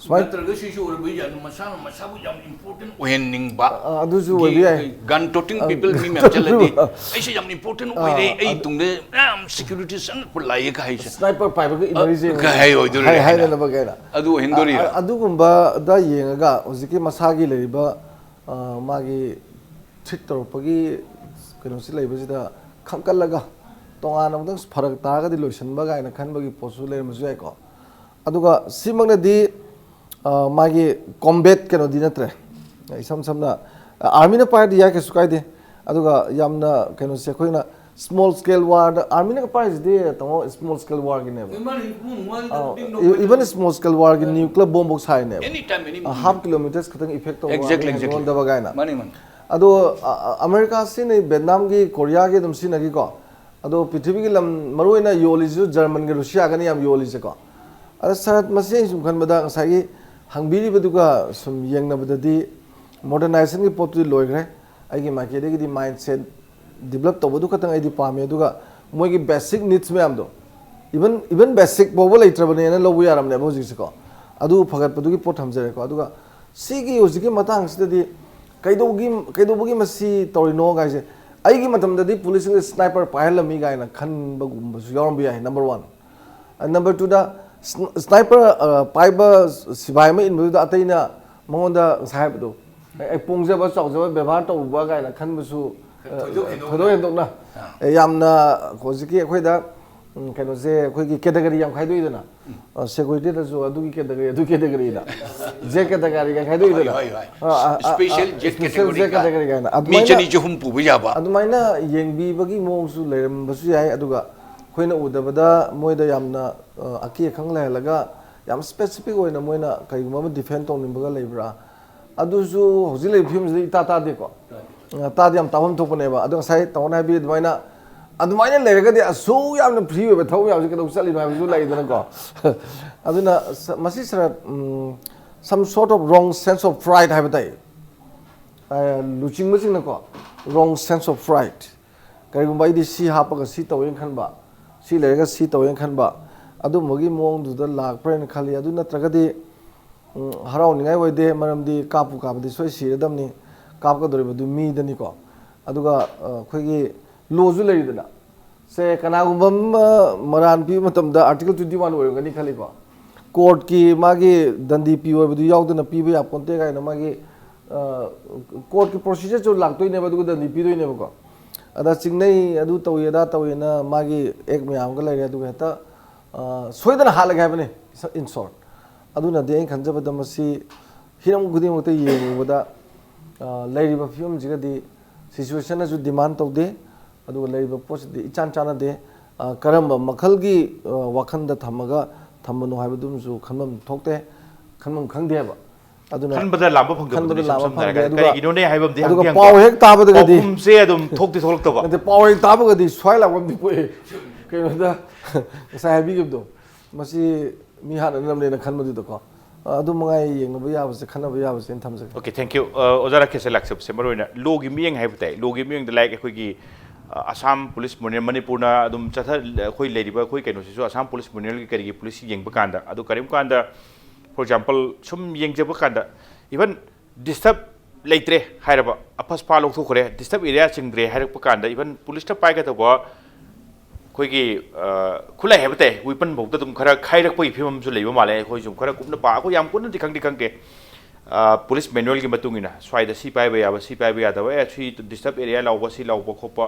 swai tar ga shi or bi yan masa bu jam important when ning ba adu ju we bi gun toting people mi mem chaladi ai shi jam important we re ai tung de security sang por lai ka hai sniper pai ba emergency ka hai oi dur hai na ba ga adu hindori adu gumba da yenga ga oziki masagi leiba magi thit tor pagi keno si leiba sida khangkal laga tongan amdang pharak ta ga di lotion ba ga na khan bagi posu le ma jai ko aduga simang na di magi combat keno di natre isam samna army na pa di ya ke sukai de aduga yamna keno se khoina small scale war army na pa is de to small scale war gi ne even small scale war gi nuclear bomb box hai ne anytime half kilometers khatang effect to exactly da ba ga na mani man ado america sin vietnam gi korea gi dum sin gi ko ado prithvi gi lam maruina yoli ju german gi russia ga ni am yoli se ko ada sarat masih sum khan bada ngai hangbiri baduga sum yengna badadi modernization gi potu loigre ai gi market gi di mindset develop to badu khatang ai di pame duga moi gi basic needs me am do even basic bobo lai trabane na lo yaram ne bo ji ko adu phagat padu gi pot hamjare ko aduga si gi uji gi matang sidadi kaidogi masi torino ga je ai gi matam dadi police sniper pahalami ga na khan bagum su yaram bi ai number 1 and number 2 da sniper paiba sibai ma in bu da ataina mongonda sahib do ai pongja ba chok ja ବ୍ୟବହାର to ba ga na khan bu su thodo en dok na yamna khojiki khoi da kaino je khoi gi category yam khai doi da na security da jo adu gi category da je category ga khai doi da special jet category ga na mi chani ju hum pu ba ba adu maina yengbi bagi mong su leram ba su yai aduga khoina udabada moida yamna aki khang la laga yam specific oina moina kai ma defend tong nim baga leibra adu su hoji le film ji ta de ko ta yam tawam thok ne ba adu sai tawna bi maina adu maina lerga de asu yam free we thau ya ji ka do sali ma ju lai dana ko aduna masi sara some sort of wrong sense of pride have dai looking machine ko wrong sense of pride ꯀꯔꯤꯒꯨꯝꯕ ꯑꯩꯗꯤ ꯁꯤ ꯍꯥꯞꯄꯒ ꯁꯤ ꯇꯧꯋꯦꯅ ꯈꯟꯕ ꯁꯤ ꯂꯩꯔꯒ ꯁꯤ ꯇꯧꯋꯦꯅ ꯈꯟꯕ ꯑꯗꯨꯝꯕꯒꯤ ꯃꯑꯣꯡꯗꯨꯗ ꯂꯥꯛꯄ꯭ꯔꯥꯅ ꯈꯜꯂꯤ ꯑꯗꯨ ꯅꯠꯇ꯭ꯔꯒꯗꯤ ꯍꯔꯥꯎꯅꯤꯡꯉꯥꯏ ꯑꯣꯏꯗꯦ ꯃꯔꯝꯗꯤ ꯀꯥꯞꯄꯗꯤ ꯁꯣꯏ ꯁꯤꯔꯗꯕꯅꯤ ꯀꯥꯞꯀꯗꯧꯔꯤꯕꯗꯨ ꯃꯤꯗꯅꯤꯀꯣ ꯑꯗꯨꯒ ꯑꯩꯈꯣꯏꯒꯤ ꯂꯣꯁꯨ ꯂꯩꯔꯤꯗꯅ ꯁꯦ ꯀꯅꯥꯒꯨꯝꯕ ꯑꯃ ꯃꯔꯥꯟ ꯄꯤꯕ ꯃꯇꯝꯗ ꯑꯥꯔꯇꯤꯀꯜ 21 ꯑꯣꯏꯔꯝꯒꯅꯤ ꯈꯜꯂꯤꯀꯣ ꯀꯣꯔꯠꯀꯤ ꯃꯥꯒꯤ ꯗꯟꯗꯤ ꯄꯤ ꯑꯣꯏꯕꯗꯨ ꯌꯥꯎꯗꯅ ꯄꯤꯕ ꯌꯥꯄꯣꯟꯇꯦ ꯀꯥꯏꯅ ꯃꯥꯒꯤ ꯀꯣꯔꯠꯀꯤ ꯄ꯭ꯔꯣꯁꯤꯖꯔꯁꯨ ꯂꯥꯛꯇꯣꯏꯅꯦꯕ ꯑꯗꯨꯒ ꯗꯟꯗꯤ ꯄꯤꯗꯣꯏꯅꯦꯕꯀꯣ ꯑꯗ ꯆꯤꯡꯅꯩ ꯑꯗꯨ ꯇꯧꯏ ꯑꯗꯥ ꯇꯧꯏꯅ ꯃꯥꯒꯤ ꯑꯦꯛ ꯃꯌꯥꯝꯒ ꯂꯩꯔꯦ ꯑꯗꯨꯒ ꯍꯦꯛꯇ ꯁꯣꯏꯗꯅ ꯍꯥꯠꯂꯒꯦ ꯍꯥꯏꯕꯅꯤ ꯏꯟ ꯁꯣꯔꯠ ꯑꯗꯨꯅꯗꯤ ꯑꯩꯅ ꯈꯟꯖꯕꯗ ꯃꯁꯤ hiram gudi mo te yengu bada lairi ba film jiga di situation na ju demand tau de adu lairi ba post di ichan chana de karam ba makhal gi wakhan da thamaga thamano ha badum ju khanam thokte khanam khang de ba aduna khan bada lamba phang khan bada lamba phang de kari gino ne haibam de adu paw hek ta bada gadi kum se adum thokti tholak to ba de paw hek ta bada gadi swai la bam di poe ke da sa habi gibdo masi mi hana nam le na khan madu ko adu mangai yeng ba ya base khana ba ya base in thamse okay thank you ozara ke se laksep se maroina logi miyeng haibutai logi miyeng de like khoi gi Assam police munir Manipur na adum chatha khoi leriba khoi kaino se Assam police munir gi kari gi police yeng ba kanda adu karim kanda for example sum yeng je ba kanda even disturb leitre hairaba apas pa lok thokre disturb area chingre hairak pa kanda even police ta pai ga to ba khoi gi khulai haibate weapon bok ta dum khara khairak pa ifimam su leiba male khoi jum khara kupna pa ko yam kun di khang ke police manual gi matungina swaida si pai ba ya ba si pai ba ya da wa si disturb area law ba si law ba khopa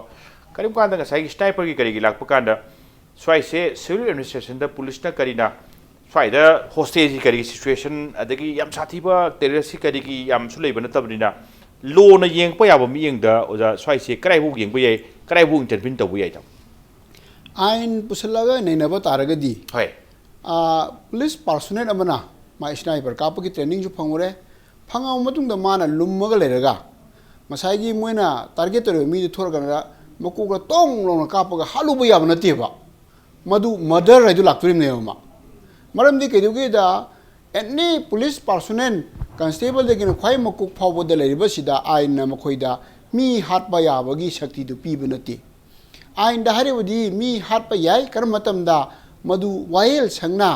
karim kanda nga sai sniper gi kari gi lak pa kanda swai se civil administration da police na karina swaida hostage kari situation adagi yam sathi ba terrorist kari gi yam su leiba na tabnina lo na yeng pa ya ba mi yeng da oja swai se krai bu yeng ba yai krai bu intervene ta bu yai ta ain pusalaga neinaba taragadi hoy police personnel amana ma sniper kapagi training ju phangure phanga matung da mana lummaga leraga masai gi moina target ro mi thorga na mako ga tong long kapaga haluba yab na teba madu murder raidu lakturim ne ma maram di keduge da any police personnel constable de gina khwai mako phawbo da leriba sida ain na makhoida mi hatba yabagi shakti du piba nati ain da haribudi mi hatpa yai kar matam da madu wail sangna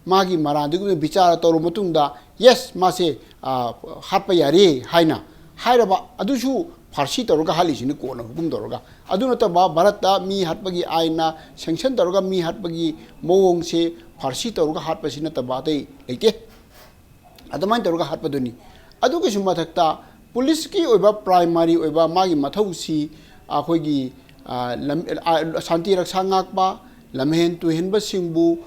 magi marandu bichara toru matung da yes mase hatpa yari haina hairaba adusu farsi toruga hali sini kona hukum toruga aduna ta ba bharat da mi hatpagi aina sanction toruga mi hatpagi mowong se farsi toruga hatpa sina ta ba dei leite adamai toruga hatpa duni adu ki suma thakta police ki oiba primary oiba magi mathausi akhoigi Santi raksa ngakba lamhen tu henba singbu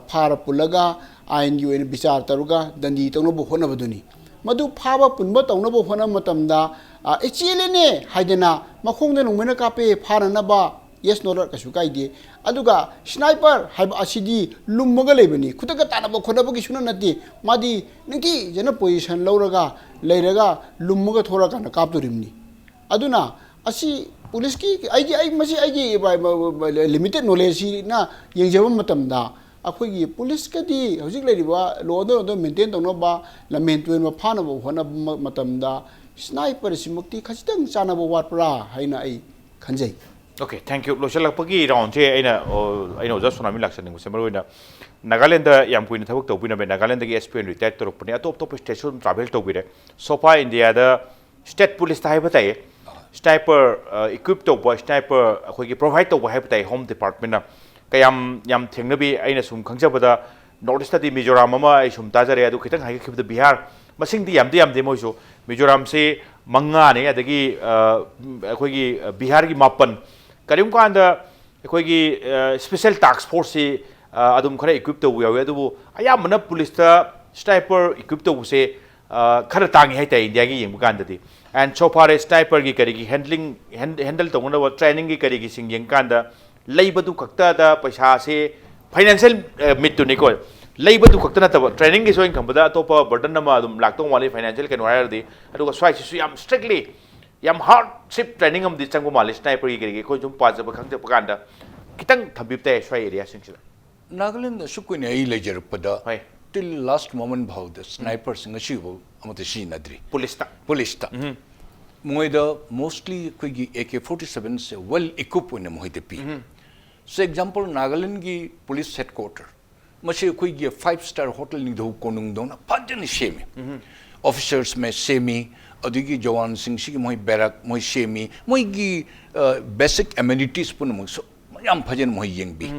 phara pulaga ain yu en bichar taruga dandi tongno bo hona baduni madu phaba punba tongno bo hona matamda echile ne haidena makhong de nongmena kape phara na ba yes no ka su kai de aduga sniper haiba asidi lummaga lebani khutaka tana bo khona bo ki suna nati madi ninki jena position lauraga leiraga lummaga thora kana kapturimni aduna asi police ki ai masi ai limited knowledge na yengjaba matamda akhoi gi police ka di hojik leriba law order maintain tongno ba la maintain ma phana bo hona matamda sniper simukti khachitang chana bo watpra haina ai khanjai okay thank you losalak pagi round che aina just sonami laksan ngu semroina Nagaland da yam kuin thabuk to bina be Nagaland da gi SPN retired to puni atop top station travel to bire sofa India da state police ta haibatai sniper equipped to sniper akhoi provide to haibatai home department na kayam yam thengnabi aina sum khangjabada north east di Mizoram ama ai sum tajare adu khitang hai khibda Bihar masing di yam de moisu Mizoram se manga ne adagi akhoi gi Bihar gi mapan karim kanda akhoi gi special task force se adum khara equipped to yawe adu ayamna police ta sniper equipped to se khara tangi hai ta India gi yeng kanda di and so far sniper gi kari gi handle to ngona training gi kari gi sing yeng kanda leibadu khakta da paisa se financial mit to nikol leibadu khakta na ta training gi soin khambada to pa burden na ma dum laktong wali financial ken wire di adu swai su yam strictly yam hardship training am di changbo mali sniper gi kari gi ko jum pa jaba khangja pakanda kitang thabip te swai area sing sila Nagaland sukune ai lejer pada till last moment bhau the sniper sing shibu amate shi nadri police ta मोइदा mostly कोई AK-47 से well equip होने मोहिते पी so example Nagaland की police headquarter मसे कोई 5-star hotel निधो कोनुंग दोना फजन सेमी ऑफिसर्स में सेमी अदिगी जवान सिंह सी मोहि बैरक मोहि सेमी मोहि की बेसिक एमिनिटीज पुन मुसो याम फजन मोहि यंग बी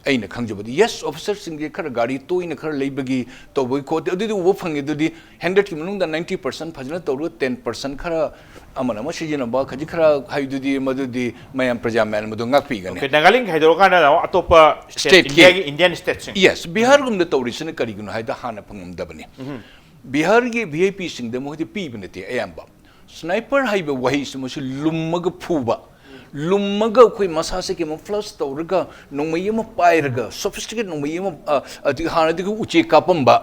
अइन खंगजबदी यस ऑफिसर सिंह खर गाड़ी तो इन खर लेबगी तो बई को अदि वो फंगे दुदी 100 की मनुंग दा 90% फजन तौर 10% खर अमन अम सिजनबा खजि खर हाइदुदी मदुदी मयम प्रजा man मदु ngakpi gane okay Nagaland haidoro kana atopa state Indian states yes Bihar gum da taurisine kari gunu haida hana phangam dabani Bihar ge VIP sing da mohdi pi benete ayamba sniper haiba wahi sumu lummaga phuba lummaga koi masa se ke mo flush tawrga nongmayama pairga sophisticated nongmayama adi hana di uche kapamba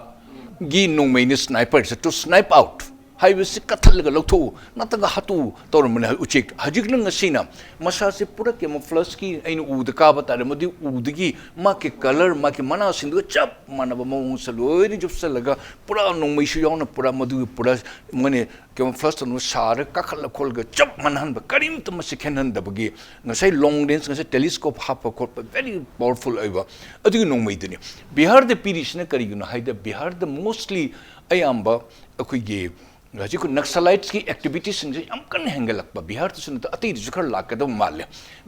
gi nongmayni sniper to snipe out highway से कथल का लौथो नतंग हतु तौर मन उचेक हजिक नंग सीना मसा से पूरा के फ्लश की इन उद का बतारे मदि उदगी मा के कलर मा के मना सिंदु चप मानब मौ सलोय जुप से लगा पूरा नोंमै सु यावना पूरा मदु पूरा मने के फ्लश नु सार कखल खोल ग चप मनहन ब करीम त मसे खेनन दबगी नसै लॉन्ग रेंज नसै टेलीस्कोप हाफ कोप वेरी पावरफुल अइबा अदि नोंमै दनि बिहार द पिरिसने करिगुन हाइदा बिहार द मोस्टली अयाम्बा अखुगे को नक्सलाइट्स की एक्टिविटीज से कन हेंगलप बिहार तो अति खर लाकद माले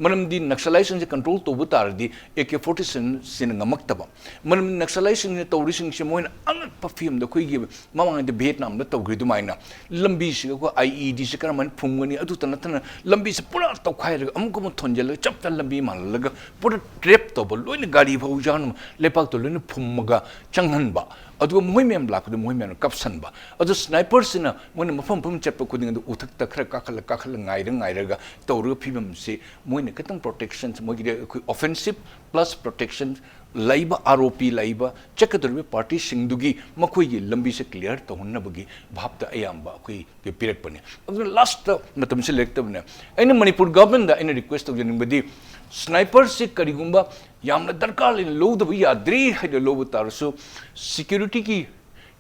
मरमदी नक्सलाइट से कंट्रोल तब तारदी AK-47 से नमक्तब मरम नक्सलाइट तौरी से मोइन अनप फिल्म अखोगी ममांग वियतनाम तौग्रीदुमाइना लंबी से IED से करम फुंगनी नतना लंबी से पूरा तौखाइर अमुक थोंजल चपता लंबी मानल पूरा ट्रेप तब लोन गाड़ी भौजान लेपाक तो लोन फुमगा चंगहनबा अदुग मोहि मैम लापद मोहि मैम कपसनबा अदु स्नाइपर सिना मोन मफम फम चप खुदिंग उथक खर काखल गायरगा तौर फिबम से मोइन खतम प्रोटेक्शन मोगी ऑफेंसिव प्लस प्रोटेक्शन लाइबा ROP लाइबा चकदरबे पार्टी सिंगदुगी मखोई लंबी से क्लियर तौहनबगी भापता अयाम्बा कोई के पिरकपने अदु लास्ट मतम से लेक्तबने अइन मणिपुर गवर्नमेंट दा इन रिक्वेस्ट तौजनिंगबदी स्नाइपर से करिगुंबा यामना दरकार ले लोदब याद्री है लोब तारसु सिक्योरिटी की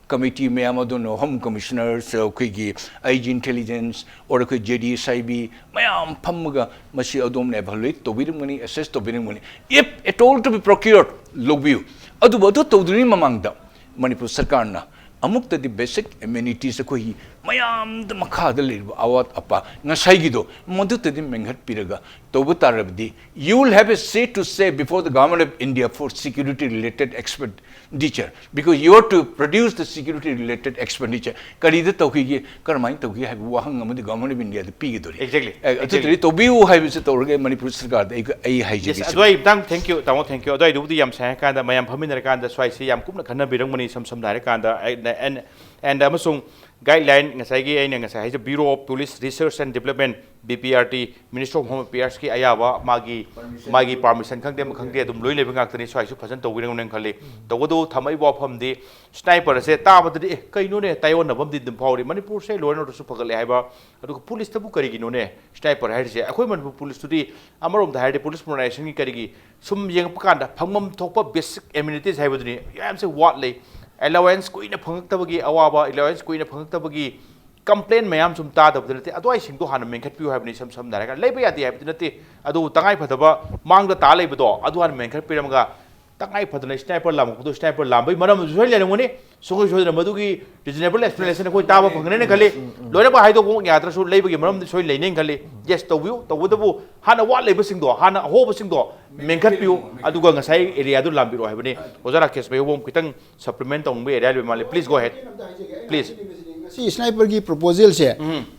कमिटी में होम कमिश्नर्स IG इंटेलिजेंस और JDSIB मैम फमगा मसी अदोम एवलुएट तौबिरमनी एसेस तौबिरमनी if at all to be procured लोबियु अदुब अदु तौदुनी ममांगदा मणिपुर सरकार ना अमुक्तदी बेसिक एमिनिटीज अखोई मयाम द मखाद लेब आवत अपा ngasaigido modutadi menghat piraga tobu tarabdi you will have a say to say before the government of India for security related expenditure because you are to produce the security related expenditure karida tawgi karmai tawgi have wahang amadi government of India the pigidori exactly atutri tobiu have se tawrge manipur sarkar da ai haije yes adoi tang thank you adoi dubdi yam sai kan da mayam phamin kan da swai se yam kumna khanna birang mani sam dai kan da and amasung guideline ngasai gi aina ngasai haja Bureau of Police Research and Development BPRT Ministry of Home Affairs ki ayaba magi permission khangde adum loi lebe ngaktani swai su phajan tawirang nang khali tawdo thamai bo pham di sniper se ta baddi kaino ne tayon na bam di dum phawri Manipur se loin order su phagale haiba adu police tabu kari gi no ne sniper hai se akhoi Manipur police tu di amarom da hai police modernization ki kari gi sum yeng pakanda phangmam thokpa basic amenities haiba duni yam se what le allowance कोई न फंगतबगी अवाबा allowance कोई न फंगतबगी complaint ma'am सुम तादब नते अदो आई सिंगो हान मेंखत पिउ हाबनि सम दारगा लेबे यादि हाबति नते अदो तंगाई फदबा मांगदा ता लेबदो अदो हान मेंखत पिरमगा तंगाई फदना स्नाइपर लामको स्नाइपर लामबै मरम जुइ लेनमोने सुगो जोदना मदुगी reasonable explanation कोई ताबा फंगने ने खले लोइनबा हाइदो को यात्रा सु लेबगी मरम सोइ लेने खले yes तबिउ तबदबु हाना वा लेबे सिंगदो हाना होबो सिंगदो मेंखत पिउ अदुगा ngasai area du lambiro हाबनि ओजा राकेश मेहुबम कितंग supplement तंगबे area ले माले please go ahead please si sniper की proposal से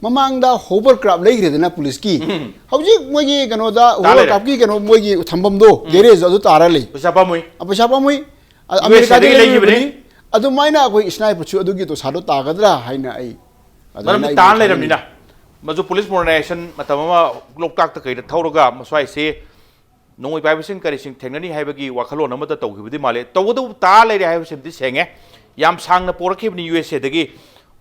ममांग दा hovercraft लेग्रे देना पुलिस की हौजी मोगी कनो दा hovercraft की कनो मोगी थंबम दो गैरेज अदु तारा ले पसापा मुई अमेरिका दे लेबनि अदु माइना कोई स्नाइपर छु अदु की तो सादो तागदरा हाइना आई मरम तान लेरमनिना मजु पुलिस modernization मतमा लोकताक त कई थौरगा मस्वाई से नोंगै पाइबसिन करिसिं थेंगनी हाइबगी वाखलोन अमता तौगिबदि माले तौगदु ता लेरे हाइबसिमदि सेंगे याम सांगना पोरखिबनि USA दगी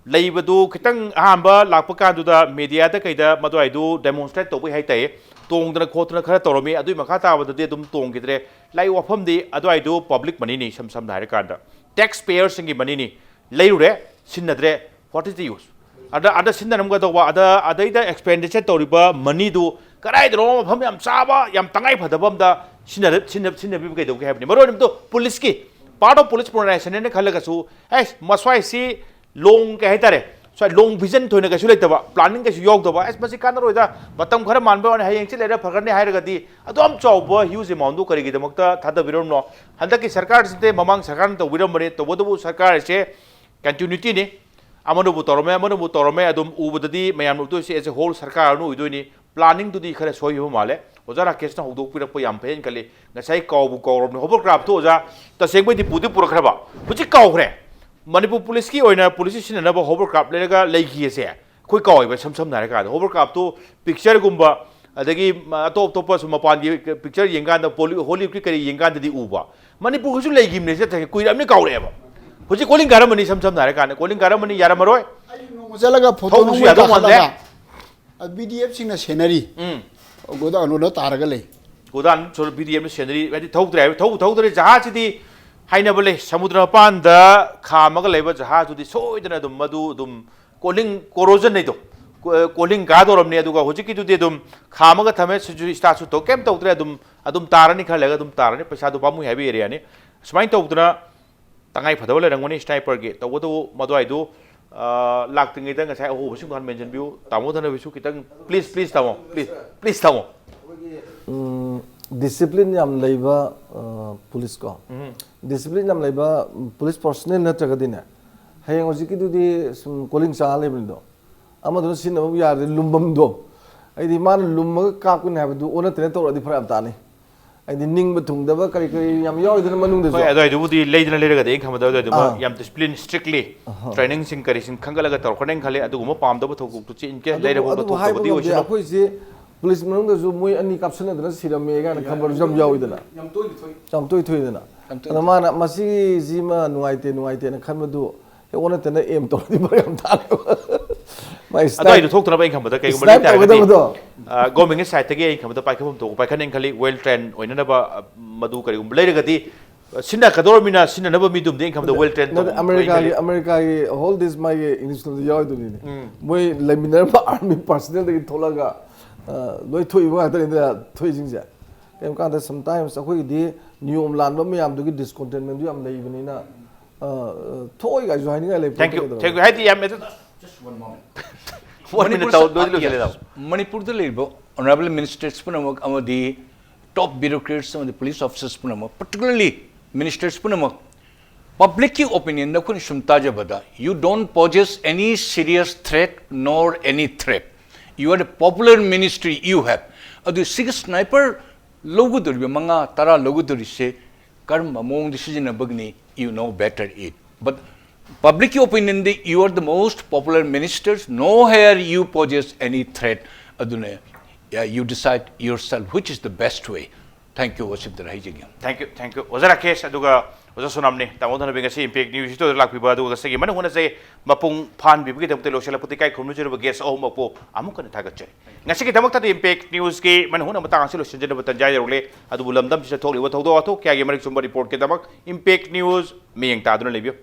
लेबदु खितंग अहांबा लापा कादुदा मीडिया दा कइदा मदुआइदु डेमोन्स्ट्रेट तौबै हाइताय तोंगदना खोतना खरा तौरमी अदुइ मखा ताबददि दुम तोंगिद्रे लाई वाफमदि अदुआइदु पब्लिक मनी नि सम दाइर कांदा टैक्स पेयर्स सिंगी मनी नि लेरुरे सिन्नद्रे what is the use ada sin nam ga do wa ada ida expenditure to riba money du karai do pham yam chaba yam tangai phadabam da sin bi ga do ke habni maro nim to police ki part of police modernization ne khalaga su ai maswai si long ke haitare so long vision thoina ga su leitaba planning ga su yog do ba as masi kan roi da matam khara manba ne hayeng chi lera phagane hairaga di adom chawba huge amount du kari gi damakta thada birom no handaki sarkar sinte mamang sarkar to birom bare to bodu sarkar se continuity ni amanu bu torome adum ubudadi mayam to se as a whole sarkar nu uidoni planning du di khara soi ho male ojara kes na hudok pirak po yam pen kali ngasai kaw bu kawrom ne hovercraft to oja ta segbai di pudi purakraba huji kaw khre Manipur police ki oina police sin na ba hovercraft lega leigi se koi kaw ba sam na ka hovercraft to picture gumba adagi top top su mapan di picture yengan da holy ki kari yengan di uba Manipur hu leigi ne se ta koi amne kaw re ba huji calling garamani sam na ka calling garamani yara maroi mojalaga photo nu ya da BDF sing na scenery goda anu na taraga le godan so BDF scenery wedi thok dre jahaj di haina bole samudra pan da khamaga leba jahaj di soidana dum madu dum calling corrosion nei do calling ga doram ne aduga hojiki du de dum khamaga thame su statue to kem to dre adum tarani khalega dum tarani paisa du pamu heavy area ne smain to dra tangai phadawale rangoni sniper ge to bodu madwai du laktingi da ngasai ho sing kan mention view tamo thana bisu kitang please tamo please tamo discipline yam leiba police ko discipline yam leiba police personnel na tagadina hayang ojiki du di calling sa level do amadu sin na ya lumbam do ai di man lumma ka kun ha du ona tene to di phara ta ni ai di ning ba thung da ba kari yam yaw idana manung de so adai du di leidana lerega de khama da du yam discipline strictly training sing kari sing khangala ga tor khoneng khale adu ma pam da ba thok tu chin ke leira ko to ba di osi akoi se police manung da ju moi ani caption da sirame ga na khabar jam yaw idana jam toi thoi dana ana mana masi jima nuaite na khan du he ona tena aim to di ba yam ta mai adai du thok tana ba kham da kai ma ta government side ta ge kham da pai kham to pai khan khali well trained oina na ba madu kari leira ga di sinna kador mina sinna na ba mi dum de kham da well trained America hold this my initial yaw du ni moi laminar ba army personnel de tholaga loi thoi ba ta ni thoi jing ja kem ka da sometimes akoi di niom lan ba myam du gi discontentment du am lei bani na thoi ga join ga le thank you haiti yam just one moment 1 minute tau do lu kele da Manipur the lebo honorable ministers punamok amadi top bureaucrats and the police officers punamok particularly ministers punamok public opinion na kun shumta jabada you don't possess any serious threat nor any threat you are a popular ministry you have adu six sniper logo dur manga tara logo dur se karm among decision bagni you know better it but public opinion you are the most popular ministers nowhere you possess any threat adune you decide yourself which is the best way thank you worship the Raijing thank you ozara case aduga oza sonamni tamo thana benga si impact news to lakpi ba aduga segi manu hona se mapung phan bi bi de lokshela puti kai khomnu jero guest oh mapo amuk na thagat che ngasi ki tamak ta impact news ki manu hona mata angsi lo sinjena batan jai role adu bulamdam si thokli wa thokdo atho kya ge marik sumba report ke tamak impact news miyeng ta aduna lebio